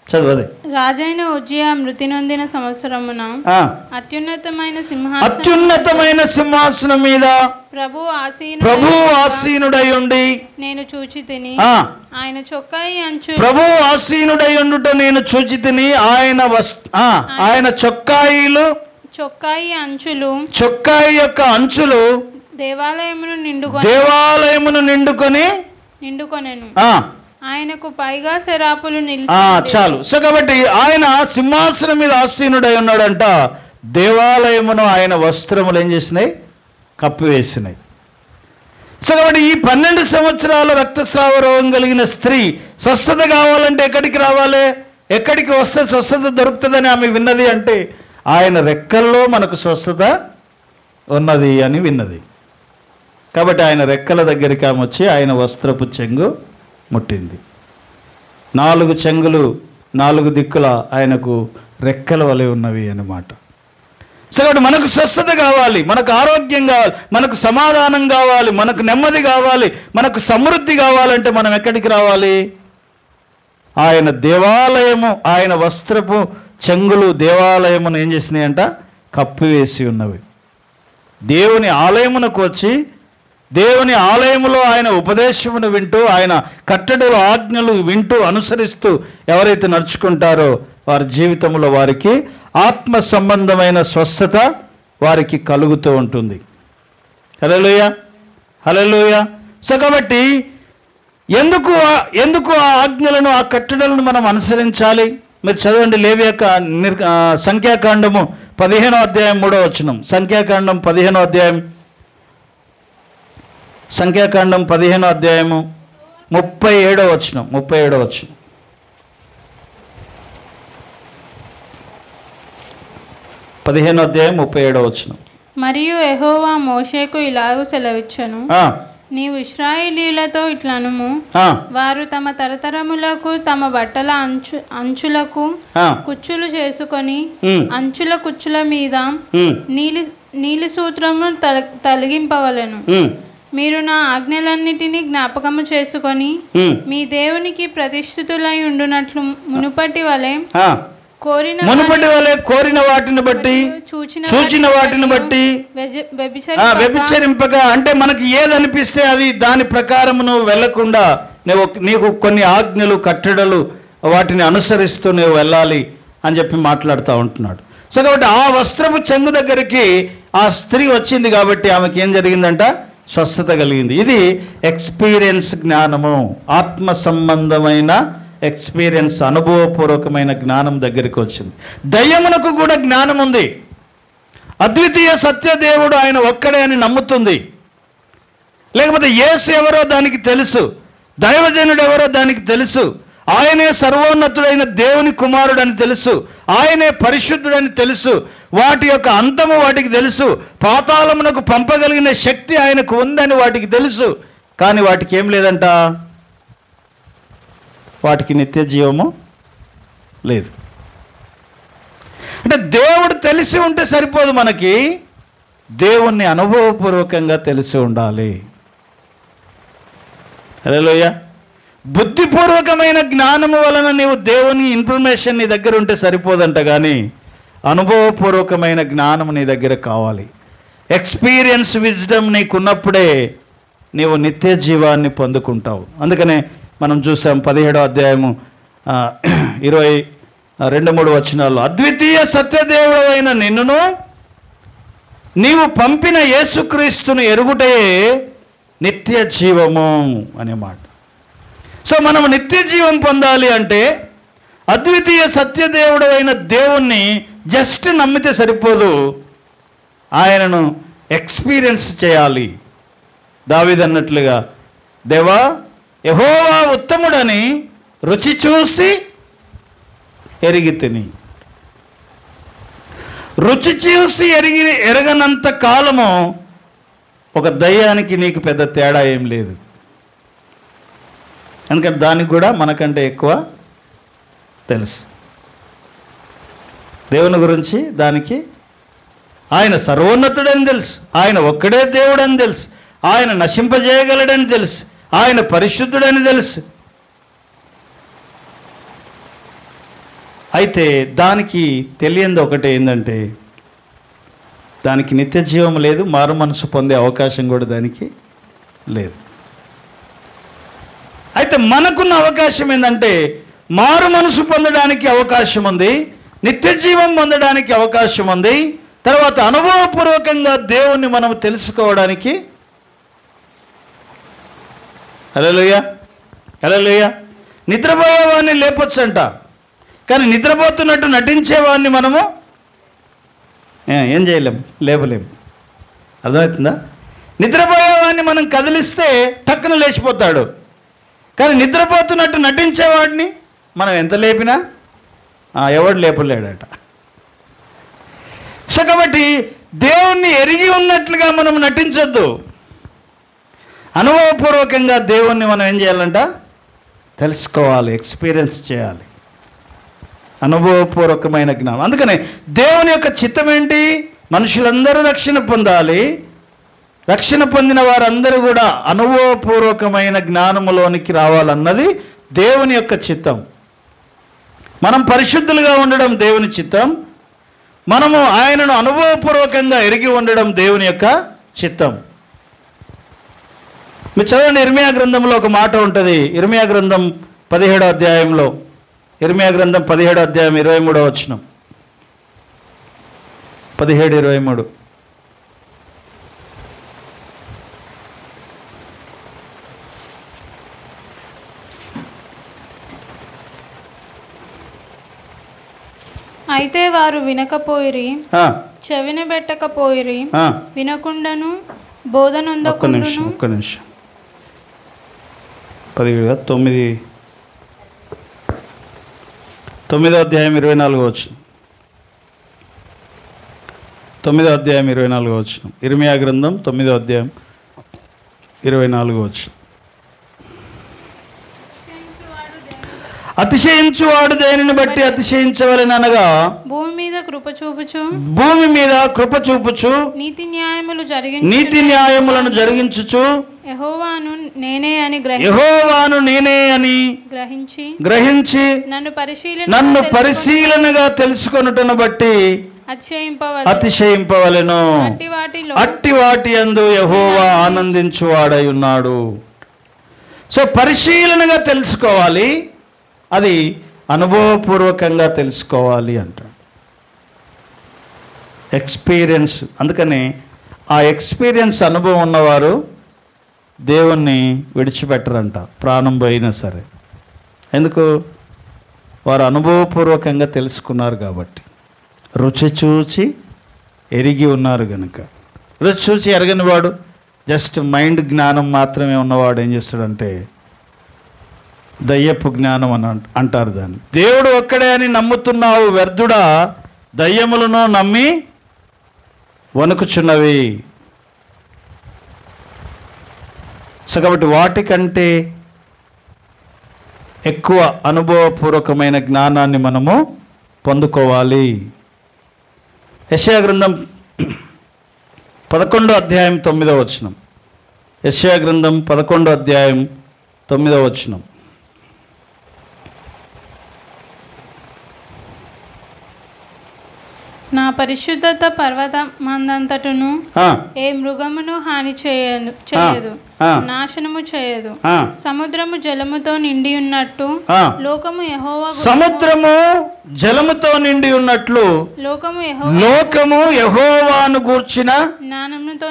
చదువు. రాజైన ఉజ్జియా మృతి నొందిన సంవత్సరమున అత్యున్నతమైన సింహాసనం మీద ప్రభు ఆసీనుడై ఉండి నేను చూచి తిని ఆయన చొక్కాయి అంచు ప్రభు ఆసీనుడై ఉండుట నేను చూచి తిని ఆయన చొక్కాయి యొక్క అంచులు దేవాలయమును నిండుకొనెను. ఆయనకు పైగా శరాపులు చాలు. సో కాబట్టి ఆయన సింహాసనం మీద ఆసీనుడై ఉన్నాడంట. దేవాలయమును ఆయన వస్త్రములు ఏం చేసినాయి? కప్పివేసినాయి. సో కాబట్టి ఈ 12 సంవత్సరాల రక్తస్రావ రోగం కలిగిన స్త్రీ స్వస్థత కావాలంటే ఎక్కడికి రావాలి? ఎక్కడికి వస్తే స్వస్థత దొరుకుతుందని ఆమె విన్నది అంటే ఆయన రెక్కల్లో మనకు స్వస్థత ఉన్నది అని విన్నది. కాబట్టి ఆయన రెక్కల దగ్గరికి ఆమె వచ్చి ఆయన వస్త్రపు చెంగు ముట్టింది. 4 చెంగులు 4 దిక్కుల ఆయనకు రెక్కల వలె ఉన్నవి అన్నమాట. సో కాబట్టి మనకు స్వస్థత కావాలి, మనకు ఆరోగ్యం కావాలి, మనకు సమాధానం కావాలి, మనకు నెమ్మది కావాలి, మనకు సమృద్ధి కావాలంటే మనం ఎక్కడికి రావాలి? ఆయన దేవాలయము, ఆయన వస్త్రపు చెంగులు దేవాలయమును ఏం చేసినాయంట? కప్పివేసి ఉన్నవి. దేవుని ఆలయమునకు వచ్చి దేవుని ఆలయములో ఆయన ఉపదేశమును వింటూ ఆయన కట్టడలు ఆజ్ఞలు వింటూ అనుసరిస్తూ ఎవరైతే నడుచుకుంటారో వారి జీవితంలో వారికి ఆత్మ సంబంధమైన స్వస్థత వారికి కలుగుతూ ఉంటుంది. హల్లెలూయా, హల్లెలూయా. సో కాబట్టి ఎందుకు ఆ ఆజ్ఞలను ఆ కట్టడలను మనం అనుసరించాలి? మీరు చదవండి. లేవియా సంఖ్యాకాండము 15వ అధ్యాయం 3వ వచనం. సంఖ్యాకాండం 15వ అధ్యాయం 37వ వచనం. 37వ వచనం. మరియు యెహోవా మోషేకు ఇలాగూ సెలవిచ్చెను, నీవు ఇశ్రాయేలీయులతో ఇట్లనుము, వారు తమ తరతరములకు తమ బట్టల అంచులకు కుచ్చులు చేసుకొని అంచుల కుచ్చుల మీద నీలి సూత్రము తొలగింపవలెను. మీరు నా ఆజ్ఞలన్నిటినీ జ్ఞాపకము చేసుకొని మీ దేవునికి ప్రతిష్ఠితులై ఉండునట్లు మునుపటి వలె కోరిన వాటిని బట్టి చూచిన వాటిని బట్టి వ్యభిచరింపక, అంటే మనకి ఏదనిపిస్తే అది దాని ప్రకారం నువ్వు వెళ్లకుండా నీకు కొన్ని ఆజ్ఞలు కట్టడలు వాటిని అనుసరిస్తూ నువ్వు వెళ్ళాలి అని చెప్పి మాట్లాడుతూ ఉంటున్నాడు. సో కాబట్టి ఆ వస్త్రపు చెంగు దగ్గరికి ఆ స్త్రీ వచ్చింది కాబట్టి ఆమెకి ఏం జరిగిందంట? స్వస్థత కలిగింది. ఇది ఎక్స్పీరియన్స్ జ్ఞానము, ఆత్మ సంబంధమైన ఎక్స్పీరియన్స్, అనుభవపూర్వకమైన జ్ఞానం దగ్గరికి వచ్చింది. దయ్యమునకు కూడా జ్ఞానం ఉంది. అద్వితీయ సత్యదేవుడు ఆయన ఒక్కడే అని నమ్ముతుంది. లేకపోతే యేసు ఎవరో దానికి తెలుసు, దైవజనుడు ఎవరో దానికి తెలుసు, ఆయనే సర్వోన్నతుడైన దేవుని కుమారుడని తెలుసు, ఆయనే పరిశుద్ధుడని తెలుసు, వాటి యొక్క అంతము వాటికి తెలుసు, పాతాళమునకు పంపగలిగిన శక్తి ఆయనకు ఉందని వాటికి తెలుసు. కానీ వాటికి ఏం లేదంట? వాటికి నిత్య జీవము లేదు. అంటే దేవుడు తెలిసి ఉంటే సరిపోదు, మనకి దేవుణ్ణి అనుభవపూర్వకంగా తెలిసి ఉండాలి. హల్లెలూయా. బుద్ధిపూర్వకమైన జ్ఞానము వలన నీవు దేవుని ఇన్ఫర్మేషన్ నీ దగ్గర ఉంటే సరిపోదంట, కానీ అనుభవపూర్వకమైన జ్ఞానం నీ దగ్గర కావాలి. ఎక్స్పీరియన్స్ విజ్డమ్ నీకున్నప్పుడే నీవు నిత్య జీవాన్ని పొందుకుంటావు. అందుకనే మనం చూసాం 17వ అధ్యాయము 22-3 వచనాల్లో, అద్వితీయ సత్యదేవుడైన నిన్నును నీవు పంపిన యేసుక్రీస్తును ఎరుగుటే నిత్య జీవము అనే మాట. సో మనం నిత్య జీవం పొందాలి అంటే అద్వితీయ సత్యదేవుడు అయిన దేవుణ్ణి జస్ట్ నమ్మితే సరిపోదు, ఆయనను ఎక్స్పీరియన్స్ చేయాలి. దావీదు అన్నట్లుగా, దేవా యెహోవా ఉత్తముడని రుచి చూసి ఎరిగితిని. రుచి చూసి ఎరగనంత కాలము ఒక దయ్యానికి నీకు పెద్ద తేడా ఏం లేదు. ఎందుకంటే దానికి కూడా మనకంటే ఎక్కువ తెలుసు. దేవుని గురించి దానికి ఆయన సర్వోన్నతుడని తెలుసు, ఆయన ఒక్కడే దేవుడని తెలుసు, ఆయన నశింపజేయగలడని తెలుసు, ఆయన పరిశుద్ధుడని తెలుసు. అయితే దానికి తెలియంది ఒకటి ఏంటంటే దానికి నిత్య జీవం లేదు, మారు మనసు పొందే అవకాశం కూడా దానికి లేదు. అయితే మనకున్న అవకాశం ఏంటంటే మారు మనసు పొందడానికి అవకాశం ఉంది, నిత్య జీవం పొందడానికి అవకాశం ఉంది, తర్వాత అనుభవపూర్వకంగా దేవుణ్ణి మనం తెలుసుకోవడానికి. హల్లెలూయా, హల్లెలూయా. నిద్రపోయేవాడిని లేపొచ్చంట, కానీ నిద్రపోతున్నట్టు నటించేవాడిని మనము ఏం చేయలేం, లేపలేము. అర్థమవుతుందా? నిద్రపోయేవాడిని మనం కదిలిస్తే టక్కున లేచిపోతాడు, కానీ నిద్రపోతున్నట్టు నటించేవాడిని మనం ఎంత లేపినా ఎవడు లేపలేడట. సో కాబట్టి దేవుణ్ణి ఎరిగి ఉన్నట్లుగా మనం నటించొద్దు. అనుభవపూర్వకంగా దేవుణ్ణి మనం ఏం చేయాలంట? తెలుసుకోవాలి, ఎక్స్పీరియన్స్ చేయాలి. అనుభవపూర్వకమైన జ్ఞానం. అందుకనే దేవుని యొక్క చిత్తం ఏంటి? మనుషులందరూ రక్షణ పొందాలి. రక్షణ పొందిన వారందరూ కూడా అనుభవపూర్వకమైన జ్ఞానములోనికి రావాలన్నది దేవుని యొక్క చిత్తం. మనం పరిశుద్ధులుగా ఉండడం దేవుని చిత్తం, మనము ఆయనను అనుభవపూర్వకంగా ఎరిగి ఉండడం దేవుని యొక్క చిత్తం. మీరు చదవండి, ఇర్మియా గ్రంథంలో ఒక మాట ఉంటుంది. ఇర్మియా గ్రంథం 17వ అధ్యాయంలో, ఇర్మియా గ్రంథం 17వ అధ్యాయం 23వ వచనం, 17:23. అయితే వారు వినకపోయిరి, చెవిన పెట్టకపోయిరి, వినకుండాను బోధనొందకుండును. ఒక్క నిమిషం 9వ అధ్యాయం 24వ వచనం, 9వ అధ్యాయం 24వ వచనం. ఇర్మియా గ్రంథం 9వ అధ్యాయం 24వ వచనం. అతిశయించువాడు దేనిని బట్టి అతిశయించవలెననగా భూమి మీద కృప చూపుచు, భూమి మీద కృప చూపుచు, నీతి న్యాయములను జరిగించుచు, యెహోవాను నేనే అని గ్రహించి నన్ను పరిశీలనగా తెలుసుకొనుటను బట్టి అతిశయింపవలెను. అట్టి వాటి యందు యెహోవా ఆనందించువాడై ఉన్నాడు. సో పరిశీలనగా తెలుసుకోవాలి, అది అనుభవపూర్వకంగా తెలుసుకోవాలి అంటాడు. ఎక్స్పీరియన్స్. అందుకని ఆ ఎక్స్పీరియన్స్ అనుభవం ఉన్నవారు దేవుణ్ణి విడిచిపెట్టరంట, ప్రాణం పోయినా సరే. ఎందుకు? వారు అనుభవపూర్వకంగా తెలుసుకున్నారు కాబట్టి, రుచి చూచి ఎరిగి ఉన్నారు కనుక. రుచి చూచి ఎరగని వాడు, జస్ట్ మైండ్ జ్ఞానం మాత్రమే ఉన్నవాడు ఏం చేస్తాడంటే దయ్యపు జ్ఞానం అని అంటారు దాన్ని. దేవుడు ఒక్కడే అని నమ్ముతున్నావు వ్యర్థుడా, దయ్యములను నమ్మి వణుకుచున్నవి. సో కాబట్టి వాటికంటే ఎక్కువ అనుభవపూర్వకమైన జ్ఞానాన్ని మనము పొందుకోవాలి. యెషయా గ్రంథం 11వ అధ్యాయం 9వ వచనం. యెషయా గ్రంథం 11వ అధ్యాయం 9వ వచనం. నా పరిశుద్ధత పర్వతమందంతటను ఏ మృగమును హాని చేయదు, నాశనము చేయదు. సముద్రము జలముతో నిండి ఉన్నట్టు లోకము యెహోవా, సముద్రము జలముతో నిండి ఉన్నట్లు లోకము యెహోవాను గూర్చిన జ్ఞానముతో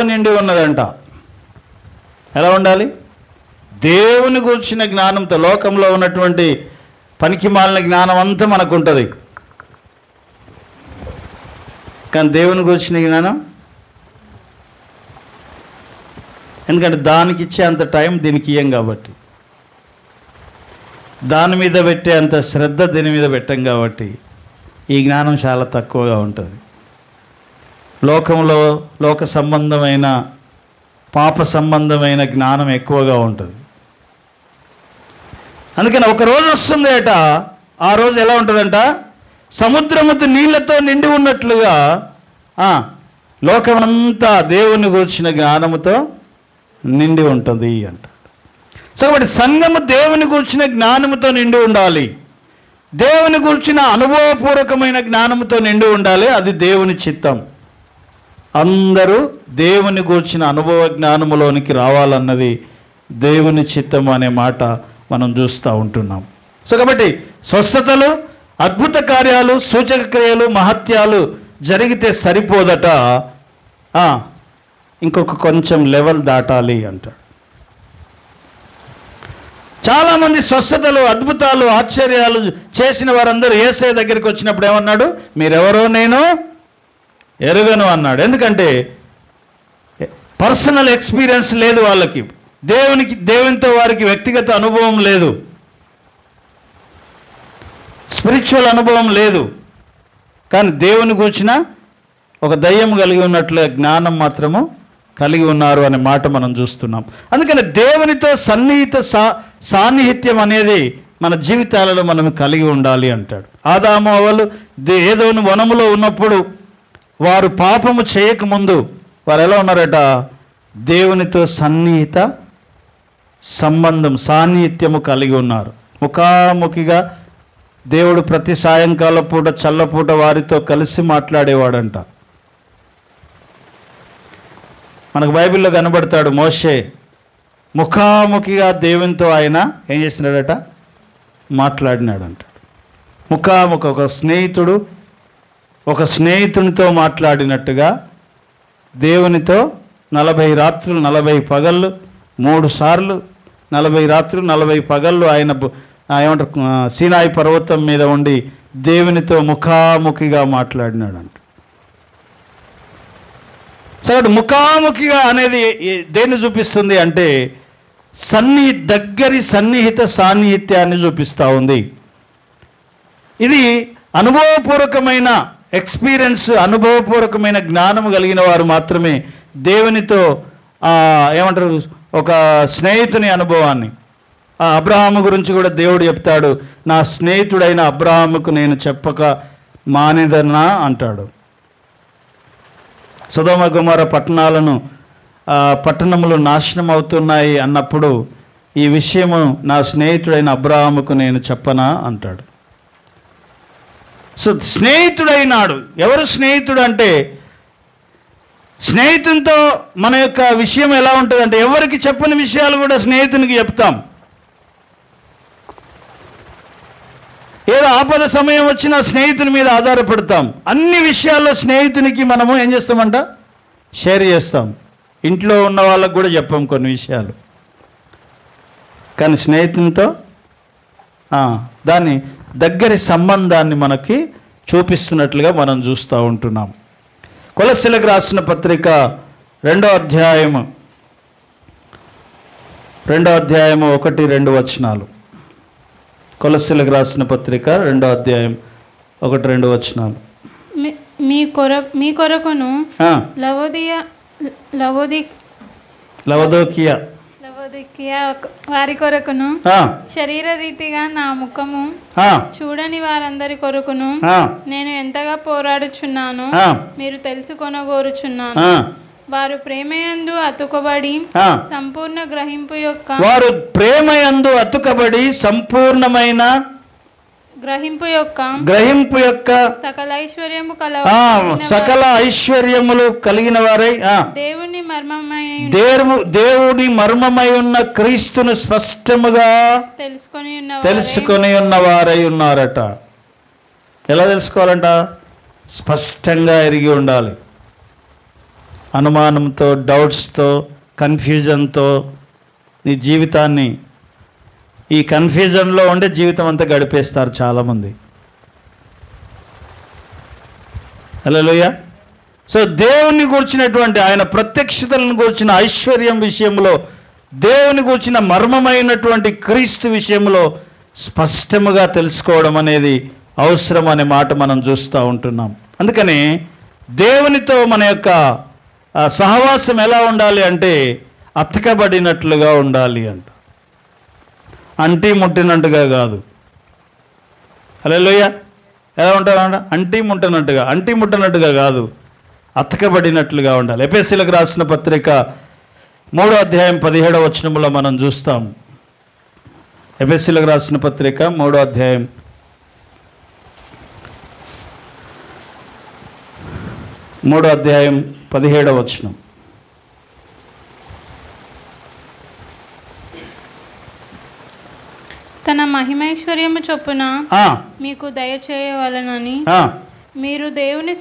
నిండి ఉన్నదంట. ఎలా ఉండాలి? దేవుని గూర్చిన జ్ఞానంతో. లోకంలో ఉన్నటువంటి పనికి మాలిన జ్ఞానం అంతా మనకు ఉంటుంది, కానీ దేవుని గురించిన జ్ఞానం, ఎందుకంటే దానికి ఇచ్చే అంత టైం దీనికి ఇయ్యం కాబట్టి, దాని మీద పెట్టే అంత శ్రద్ధ దీని మీద పెట్టం కాబట్టి ఈ జ్ఞానం చాలా తక్కువగా ఉంటుంది. లోకంలో లోక సంబంధమైన పాప సంబంధమైన జ్ఞానం ఎక్కువగా ఉంటుంది. అందుకని ఒక రోజు వస్తుంది అట, ఆ రోజు ఎలా ఉంటుందంట, సముద్రముతో నీళ్లతో నిండి ఉన్నట్లుగా లోకమంతా దేవుని గురించిన జ్ఞానముతో నిండి ఉంటుంది అంట. సో కాబట్టి సంఘము దేవుని గురించిన జ్ఞానముతో నిండి ఉండాలి, దేవుని గురించిన అనుభవపూర్వకమైన జ్ఞానముతో నిండి ఉండాలి. అది దేవుని చిత్తం. అందరూ దేవుని గురించిన అనుభవ జ్ఞానములోనికి రావాలన్నది దేవుని చిత్తం అనే మాట మనం చూస్తూ ఉంటున్నాం. సో కాబట్టి స్వస్థతలు, అద్భుత కార్యాలు, సూచక క్రియలు, మహత్యాలు జరిగితే సరిపోదట, ఇంకొక కొంచెం లెవెల్ దాటాలి అంటాడు. చాలామంది స్వస్థతలు, అద్భుతాలు, ఆశ్చర్యాలు చేసిన వారందరూ యేసయ్య దగ్గరికి వచ్చినప్పుడు ఏమన్నాడు, మీరెవరో నేను ఎరుగను అన్నాడు. ఎందుకంటే పర్సనల్ ఎక్స్పీరియన్స్ లేదు వాళ్ళకి, దేవునితో వారికి వ్యక్తిగత అనుభవం లేదు, స్పిరిచువల్ అనుభవం లేదు. కానీ దేవుని గురించిన ఒక దయ్యం కలిగి ఉన్నట్ల జ్ఞానం మాత్రము కలిగి ఉన్నారు అనే మాట మనం చూస్తున్నాం. అందుకని దేవునితో సన్నిహిత సాన్నిహిత్యం అనేది మన జీవితాలలో మనం కలిగి ఉండాలి అంటాడు. ఆదాము అవ్వలు ఏదోని వనములో ఉన్నప్పుడు వారు పాపము చేయకముందు వారు ఎలా ఉన్నారట, దేవునితో సన్నిహిత సంబంధం, సాన్నిహిత్యము కలిగి ఉన్నారు. ముఖాముఖిగా దేవుడు ప్రతి సాయంకాల పూట చల్లపూట వారితో కలిసి మాట్లాడేవాడంట. మనకు బైబిల్లో కనబడతాడు మోషే, ముఖాముఖిగా దేవునితో ఆయన ఏం చేసినాడట, మాట్లాడినాడంట. ముఖాముఖి, ఒక స్నేహితునితో మాట్లాడినట్టుగా దేవునితో 40 రాత్రులు 40 పగళ్ళు 3 సార్లు 40 రాత్రులు 40 పగళ్ళు ఆయన ఏమంటారు సీనాయి పర్వతం మీద ఉండి దేవునితో ముఖాముఖిగా మాట్లాడినాడంట. సరే, ముఖాముఖిగా అనేది దేన్ని చూపిస్తుంది అంటే దగ్గరి సన్నిహిత సాన్నిహిత్యాన్ని చూపిస్తూ ఉంది. ఇది అనుభవపూర్వకమైన ఎక్స్పీరియన్స్, అనుభవపూర్వకమైన జ్ఞానం కలిగిన వారు మాత్రమే దేవునితో ఏమంటారు ఒక స్నేహితుని అనుభవాన్ని. అబ్రహాము గురించి కూడా దేవుడు చెప్తాడు, నా స్నేహితుడైన అబ్రహాముకు నేను చెప్పక మానేదన్నా అంటాడు. సొదొమ గొమొర్ర పట్టణములు నాశనం అవుతున్నాయి అన్నప్పుడు ఈ విషయము నా స్నేహితుడైన అబ్రహాముకు నేను చెప్పనా అంటాడు. సో స్నేహితుడైనాడు. ఎవరు స్నేహితుడు అంటే, స్నేహితునితో మన యొక్క విషయం ఎలా ఉంటుందంటే ఎవరికి చెప్పని విషయాలు కూడా స్నేహితునికి చెప్తాం. ఏదో ఆపద సమయం వచ్చినా స్నేహితుని మీద ఆధారపడతాం. అన్ని విషయాల్లో స్నేహితునికి మనము ఏం చేస్తామంట, షేర్ చేస్తాం. ఇంట్లో ఉన్న వాళ్ళకు కూడా చెప్పాం కొన్ని విషయాలు, కానీ స్నేహితునితో దాన్ని దగ్గరి సంబంధాన్ని మనకి చూపిస్తున్నట్లుగా మనం చూస్తూ ఉంటున్నాం. కొలస్సీలకు రాసిన పత్రిక 2వ అధ్యాయము 1-2 వచనాలు. కొలస్సీలకు రాసిన పత్రిక 2వ అధ్యాయం 1-2 వచనాలు. మీ కొరకును లవదోకియా వారి కొరకును శరీర రీతిగా నా ముఖము చూడని వారందరి కొరకును నేను ఎంతగా పోరాడుచున్నాను మీరు తెలుసుకొనగోరుచున్నాను. వారు ప్రేమయందు అతుకబడి సంపూర్ణ గ్రహింపు సంపూర్ణమైన గ్రహింపు యొక్క సకల ఐశ్వర్యములు కలిగిన వారై దేవుని మర్మమై ఉన్న క్రీస్తును స్పష్టముగా తెలుసుకొని ఉన్న వారై ఉన్నారట. ఎలా తెలుసుకోవాలంట, స్పష్టంగా ఎరిగి ఉండాలి. అనుమానంతో, డౌట్స్తో, కన్ఫ్యూజన్తో నీ జీవితాన్ని, ఈ కన్ఫ్యూజన్లో ఉండే జీవితం అంతా గడిపేస్తారు చాలామంది. హల్లెలూయా. సో దేవుని గూర్చినటువంటి ఆయన ప్రత్యక్షతలను గూర్చిన ఐశ్వర్యం విషయంలో, దేవుని గూర్చిన మర్మమైనటువంటి క్రీస్తు విషయంలో స్పష్టముగా తెలుసుకోవడం అనేది అవసరం అనే మాట మనం చూస్తూ ఉంటున్నాం. అందుకని దేవునితో మన యొక్క సహవాసం ఎలా ఉండాలి అంటే అతకబడినట్లుగా ఉండాలి అంట. అంటి ముట్టినట్టుగా కాదు. హల్లెలూయా. ఎలా ఉంటారంట? అంటి ముట్టనట్టుగా కాదు, అతకబడినట్లుగా ఉండాలి. ఎఫెసీయులకు రాసిన పత్రిక 3వ అధ్యాయం 17వ వచనంలో మనం చూస్తాం. ఎఫెసీయులకు రాసిన పత్రిక 3వ అధ్యాయం 17వ వచనం. తన మహిమైశ్వర్యము చొప్పున మీకు దయచేయవలనని మీరు దేవుని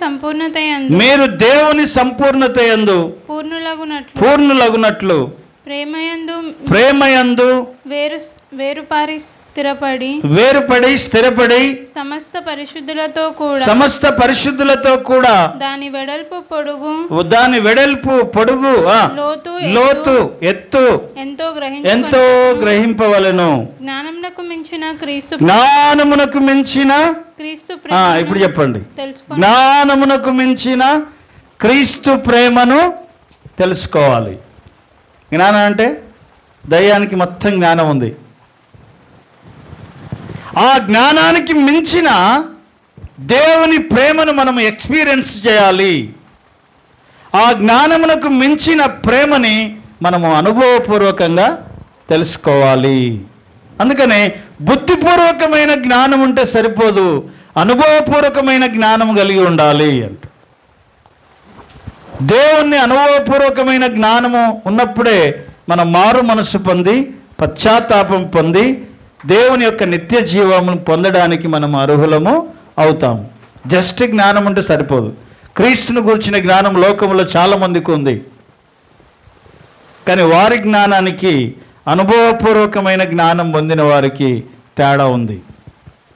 సంపూర్ణత యందు పూర్ణులగునట్లు ప్రేమయందు వేరుపడి స్థిరపడి సమస్త పరిశుద్ధులతో కూడా దాని వెడల్పు పొడుగు లోతు ఎత్తు ఎంతో గ్రహింపవలెను. జ్ఞానమునకు మించిన ఇప్పుడు చెప్పండి. జ్ఞానమునకు మించిన క్రీస్తు ప్రేమను తెలుసుకోవాలి. జ్ఞానం అంటే దయ్యానికి మొత్తం జ్ఞానం ఉంది. ఆ జ్ఞానానికి మించిన దేవుని ప్రేమను మనం ఎక్స్పీరియన్స్ చేయాలి. ఆ జ్ఞానమునకు మించిన ప్రేమని మనము అనుభవపూర్వకంగా తెలుసుకోవాలి. అందుకనే బుద్ధిపూర్వకమైన జ్ఞానం ఉంటే సరిపోదు, అనుభవపూర్వకమైన జ్ఞానం కలిగి ఉండాలి అంట. దేవుణ్ణి అనుభవపూర్వకమైన జ్ఞానము ఉన్నప్పుడే మనం మారు మనసు పొంది పశ్చాత్తాపం పొంది దేవుని యొక్క నిత్య జీవమును పొందడానికి మనం అర్హులము అవుతాం. జస్ట్ జ్ఞానం ఉంటే సరిపోదు. క్రీస్తును గురించిన జ్ఞానం లోకంలో చాలామందికి ఉంది, కానీ వారి జ్ఞానానికి అనుభవపూర్వకమైన జ్ఞానం పొందిన వారికి తేడా ఉంది.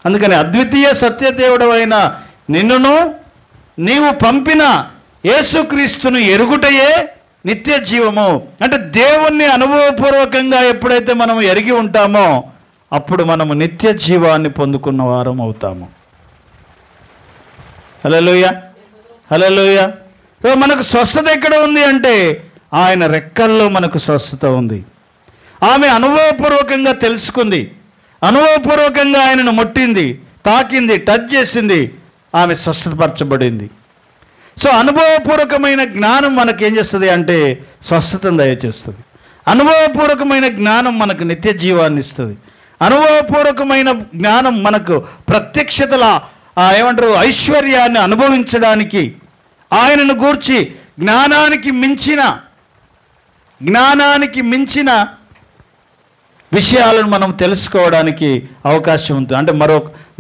అందుకని అద్వితీయ సత్యదేవుడు అయిన నిన్నును నీవు పంపిన యేసుక్రీస్తును ఎరుగుటయే నిత్య జీవము. అంటే దేవుణ్ణి అనుభవపూర్వకంగా ఎప్పుడైతే మనం ఎరిగి ఉంటామో అప్పుడు మనము నిత్య జీవాన్ని పొందుకున్న వారం అవుతాము. హల్లెలూయా, హల్లెలూయా. సో మనకు స్వస్థత ఎక్కడ ఉంది అంటే ఆయన రెక్కల్లో మనకు స్వస్థత ఉంది. ఆమె అనుభవపూర్వకంగా తెలుసుకుంది, అనుభవపూర్వకంగా ఆయనను ముట్టింది, తాకింది, టచ్ చేసింది, ఆమె స్వస్థపరచబడింది. సో అనుభవపూర్వకమైన జ్ఞానం మనకేం చేస్తుంది అంటే స్వస్థతను దయచేస్తుంది. అనుభవపూర్వకమైన జ్ఞానం మనకు నిత్య జీవాన్ని ఇస్తుంది. అనుభవపూర్వకమైన జ్ఞానం మనకు ప్రత్యక్షతల ఐశ్వర్యాన్ని అనుభవించడానికి, ఆయనను గూర్చి జ్ఞానానికి మించిన విషయాలను మనం తెలుసుకోవడానికి అవకాశం ఉంటుంది. అంటే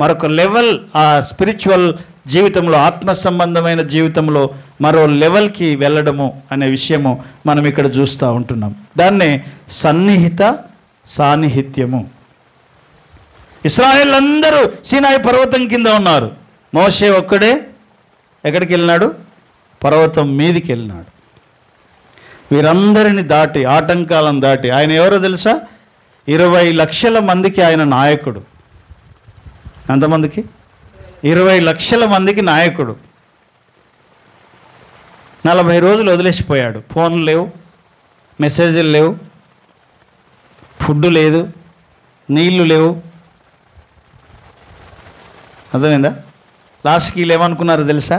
మరొక లెవెల్ ఆ స్పిరిచువల్ జీవితంలో, ఆత్మ సంబంధమైన జీవితంలో మరో లెవెల్కి వెళ్ళడము అనే విషయము మనం ఇక్కడ చూస్తూ ఉంటున్నాం. దాన్నే సన్నిహిత సాన్నిహిత్యము. ఇశ్రాయేల్ అందరూ సీనాయి పర్వతం కింద ఉన్నారు. మోషే ఒక్కడే ఎక్కడికి వెళ్ళినాడు? పర్వతం మీదికి వెళ్ళినాడు. వీరందరిని దాటి, ఆటంకాలను దాటి, ఆయన ఎవరో తెలుసా? 20 లక్షల మందికి ఆయన నాయకుడు. ఎంతమందికి? 20 లక్షల మందికి నాయకుడు. 40 రోజులు వదిలేసిపోయాడు. ఫోన్లు లేవు, మెసేజ్లు లేవు, ఫుడ్ లేదు, నీళ్లు లేవు. అర్థమైందా? లాస్ట్కి వీళ్ళు ఏమనుకున్నారు తెలుసా?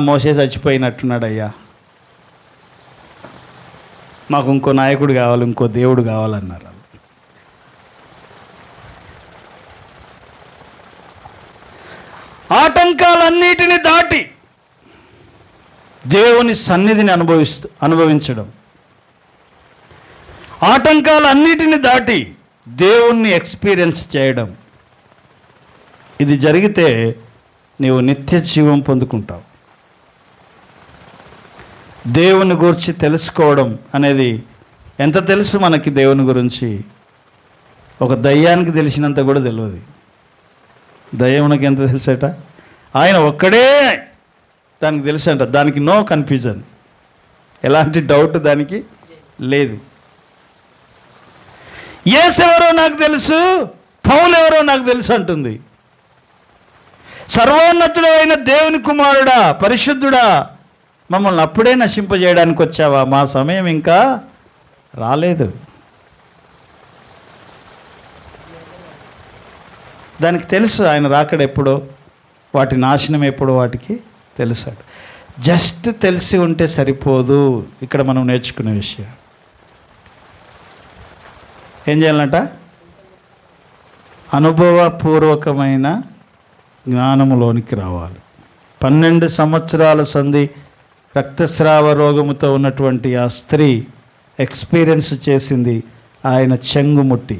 మోసే చచ్చిపోయినట్టున్నాడు అయ్యా, మాకు ఇంకో నాయకుడు కావాలి, ఇంకో దేవుడు కావాలన్నారు. ఆటంకాలన్నిటిని దాటి దేవుని సన్నిధిని అనుభవించడం, ఆటంకాలన్నిటిని దాటి దేవుణ్ణి ఎక్స్పీరియన్స్ చేయడం, ఇది జరిగితే నీవు నిత్య జీవం పొందుకుంటావు. దేవుని గురించి తెలుసుకోవడం అనేది ఎంత తెలుసు మనకి? దేవుని గురించి ఒక దయ్యానికి తెలిసినంత కూడా తెలియదు. దయ్యమునకి ఎంత తెలుసట? ఆయన ఒక్కడే దానికి తెలుసంట. దానికి నో కన్ఫ్యూజన్, ఎలాంటి డౌట్ దానికి లేదు. యేసు ఎవరో నాకు తెలుసు, పౌలు ఎవరో నాకు తెలుసు అంటుంది. సర్వోన్నతుడు అయిన దేవుని కుమారుడా, పరిశుద్ధుడా, మమ్మల్ని అప్పుడే నశింపజేయడానికి వచ్చావా? మా సమయం ఇంకా రాలేదు. దానికి తెలుసు ఆయన రాకడ ఎప్పుడో, వాటి నాశనం ఎప్పుడో వాటికి తెలుసాడు. జస్ట్ తెలిసి ఉంటే సరిపోదు. ఇక్కడ మనం నేర్చుకునే విషయం ఏం చేయాలంట? అనుభవపూర్వకమైన జ్ఞానములోనికి రావాలి. 12 సంవత్సరాల సంధి రక్తస్రావ రోగముతో ఉన్నటువంటి ఆ స్త్రీ ఎక్స్పీరియన్స్ చేసింది ఆయన చెంగు ముట్టి.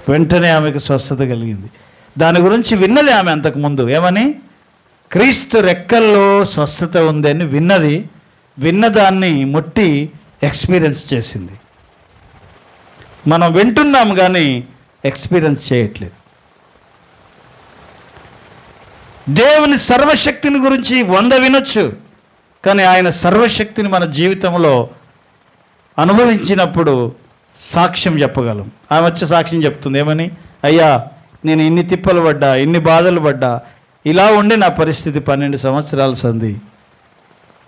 వెంటనే ఆమెకు స్వస్థత కలిగింది. దాని గురించి విన్నది ఆమె అంతకుముందు. ఏమని? క్రీస్తు రెక్కల్లో స్వస్థత ఉందని విన్నది. విన్నదాన్ని ముట్టి ఎక్స్పీరియన్స్ చేసింది. మనం వింటున్నాం కానీ ఎక్స్పీరియన్స్ చేయట్లేదు. దేవుని సర్వశక్తిని గురించి 100 వినొచ్చు, కానీ ఆయన సర్వశక్తిని మన జీవితంలో అనుభవించినప్పుడు సాక్ష్యం చెప్పగలం. ఆమె వచ్చి సాక్ష్యం చెప్తుంది. ఏమని? అయ్యా, నేను ఇన్ని తిప్పలు పడ్డా, ఇన్ని బాధలు పడ్డా, ఇలా ఉండి నా పరిస్థితి 12 సంవత్సరాల సంధి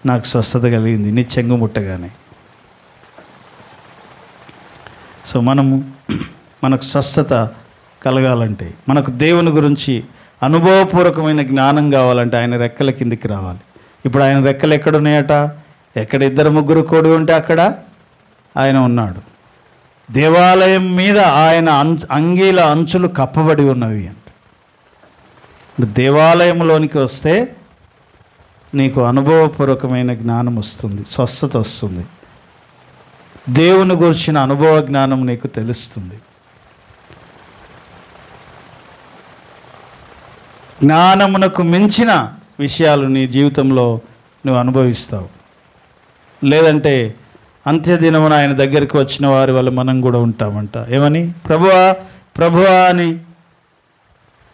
నాకు స్వస్థత కలిగింది నీ చెంగు ముట్టగానే. సో మనకు స్వస్థత కలగాలంటే, మనకు దేవుని గురించి అనుభవపూర్వకమైన జ్ఞానం కావాలంటే ఆయన రెక్కల కిందికి రావాలి. ఇప్పుడు ఆయన రెక్కలు ఎక్కడున్నాయట? ఎక్కడ 2-3 కూడి ఉంటే అక్కడ ఆయన ఉన్నాడు. దేవాలయం మీద ఆయన అంగీల అంచులు కప్పబడి ఉన్నవి అంటే, దేవాలయంలోనికి వస్తే నీకు అనుభవపూర్వకమైన జ్ఞానం వస్తుంది, స్వస్థత వస్తుంది, దేవుని గురించిన అనుభవ జ్ఞానం నీకు తెలుస్తుంది. జ్ఞానమునకు మించిన విషయాలు నీ జీవితంలో నువ్వు అనుభవిస్తావు. లేదంటే అంత్యదినమున ఆయన దగ్గరికి వచ్చిన వారి వల్ల మనం కూడా ఉంటామంట. ఏమని? ప్రభువా ప్రభువా అని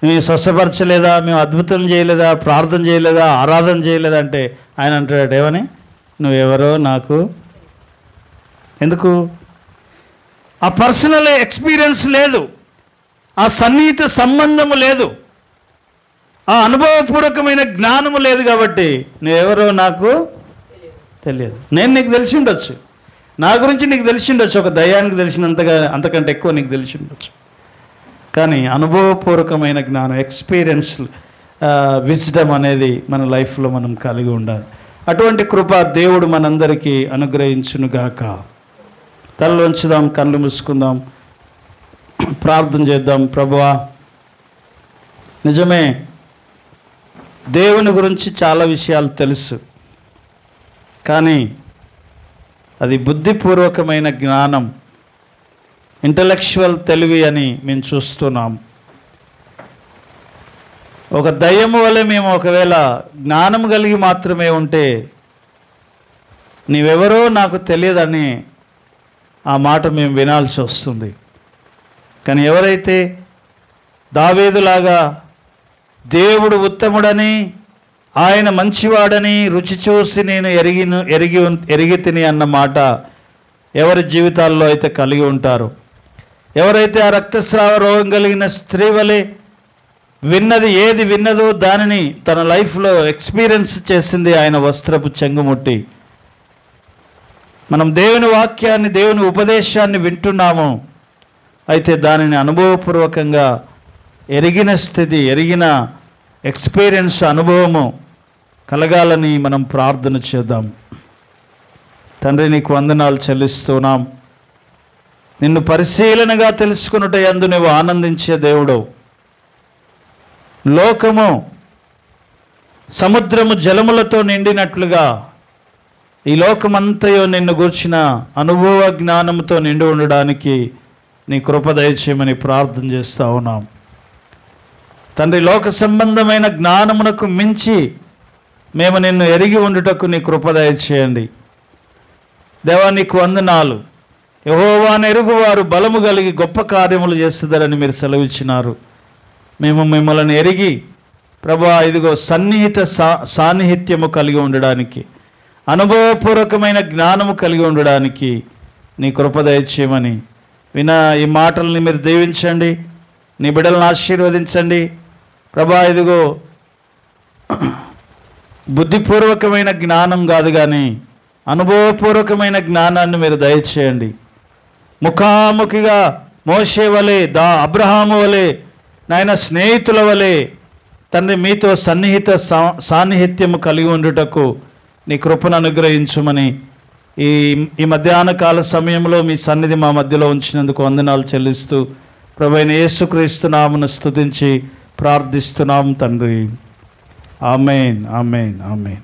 మేము స్వస్థపరచలేదా, మేము అద్భుతం చేయలేదా, ప్రార్థన చేయలేదా, ఆరాధన చేయలేదా అంటే ఆయన అంటాడు ఏమని? నువ్వెవరో నాకు ఎందుకు? ఆ పర్సనల్ ఎక్స్పీరియన్స్ లేదు, ఆ సన్నిహిత సంబంధము లేదు, ఆ అనుభవపూర్వకమైన జ్ఞానము లేదు. కాబట్టి నువ్వెవరో నాకు తెలియదు. నేను నీకు తెలిసి ఉండొచ్చు, నా గురించి నీకు తెలిసి ఉండొచ్చు, ఒక దయ్యానికి తెలిసినంతగా అంతకంటే ఎక్కువ నీకు తెలిసి ఉండొచ్చు. కానీ అనుభవపూర్వకమైన జ్ఞానం, ఎక్స్పీరియన్స్, విజ్డమ్ అనేది మన లైఫ్లో మనం కలిగి ఉండాలి. అటువంటి కృప దేవుడు మనందరికీ అనుగ్రహించునుగాక. తలలు ఉంచుదాం, కళ్ళు మూసుకుందాం, ప్రార్థన చేద్దాం. ప్రభువా, నిజమే దేవుని గురించి చాలా విషయాలు తెలుసు, కానీ అది బుద్ధిపూర్వకమైన జ్ఞానం, ఇంటలెక్చువల్ తెలివి అని మేము చూస్తున్నాం. ఒక దయ్యము వలె మేము ఒకవేళ జ్ఞానం కలిగి మాత్రమే ఉంటే నీవెవరో నాకు తెలియదని ఆ మాట మేము వినాల్సి వస్తుంది. కానీ ఎవరైతే దావీదులాగా దేవుడు ఉత్తముడని, ఆయన మంచివాడని రుచి చూసి నేను ఎరిగి తిని అన్న మాట ఎవరి జీవితాల్లో అయితే కలిగి ఉంటారో, ఎవరైతే ఆ రక్తస్రావ రోగం కలిగిన స్త్రీ వలె విన్నది ఏది విన్నదో దానిని తన లైఫ్లో ఎక్స్పీరియన్స్ చేసింది ఆయన వస్త్రపు చెంగుముట్టి. మనం దేవుని వాక్యాన్ని, దేవుని ఉపదేశాన్ని వింటున్నాము, అయితే దానిని అనుభవపూర్వకంగా ఎరిగిన స్థితి, ఎరిగిన ఎక్స్పీరియన్స్, అనుభవము కలగాలని మనం ప్రార్థన చేద్దాం. తండ్రి, నీకు వందనాలు చెల్లిస్తున్నాం. నిన్ను పరిశీలనగా తెలుసుకున్నట యందు నువ్వు ఆనందించే దేవుడు. లోకము సముద్రము జలములతో నిండినట్లుగా ఈ లోకమంతయో నిన్ను గూర్చిన అనుభవ జ్ఞానంతో నిండి ఉండడానికి నీ కృప దయచేయమని ప్రార్థన చేస్తూ ఉన్నాం. తండ్రి, లోక సంబంధమైన జ్ఞానమునకు మించి మేము నిన్ను ఎరిగి ఉండుటకు నీ కృప దయచేయండి. దేవా, నీకు వందనాలు. యెహోవాను ఎరుగువారు బలము కలిగి గొప్ప కార్యములు చేస్తుందని మీరు సెలవిచ్చినారు. మేము మిమ్మల్ని ఎరిగి ప్రభువా, ఇదిగో సన్నిహిత సాన్నిహిత్యము కలిగి ఉండడానికి, అనుభవపూర్వకమైన జ్ఞానము కలిగి ఉండడానికి నీ కృప దయచేయమని ఈ మాటల్ని మీరు దీవించండి. నీ బిడ్డలను ఆశీర్వదించండి. ప్రభా, ఇదిగో బుద్ధిపూర్వకమైన జ్ఞానం కాదు కానీ అనుభవపూర్వకమైన జ్ఞానాన్ని మీరు దయచేయండి. ముఖాముఖిగా మోషే వలె, అబ్రహాము వలె, నాయన స్నేహితుల వలె తండ్రి మీతో సన్నిహిత సాన్నిహిత్యము కలిగి ఉండుటకు నీ కృపను అనుగ్రహించుమని ఈ మధ్యాహ్న కాల సమయంలో మీ సన్నిధి మా మధ్యలో ఉంచినందుకు వందనాలు చెల్లిస్తూ ప్రభువైన యేసుక్రీస్తు నామమును స్తుతించి ప్రార్థిస్తున్నాం తండ్రి. ఆమేన్, ఆమేన్, ఆమేన్.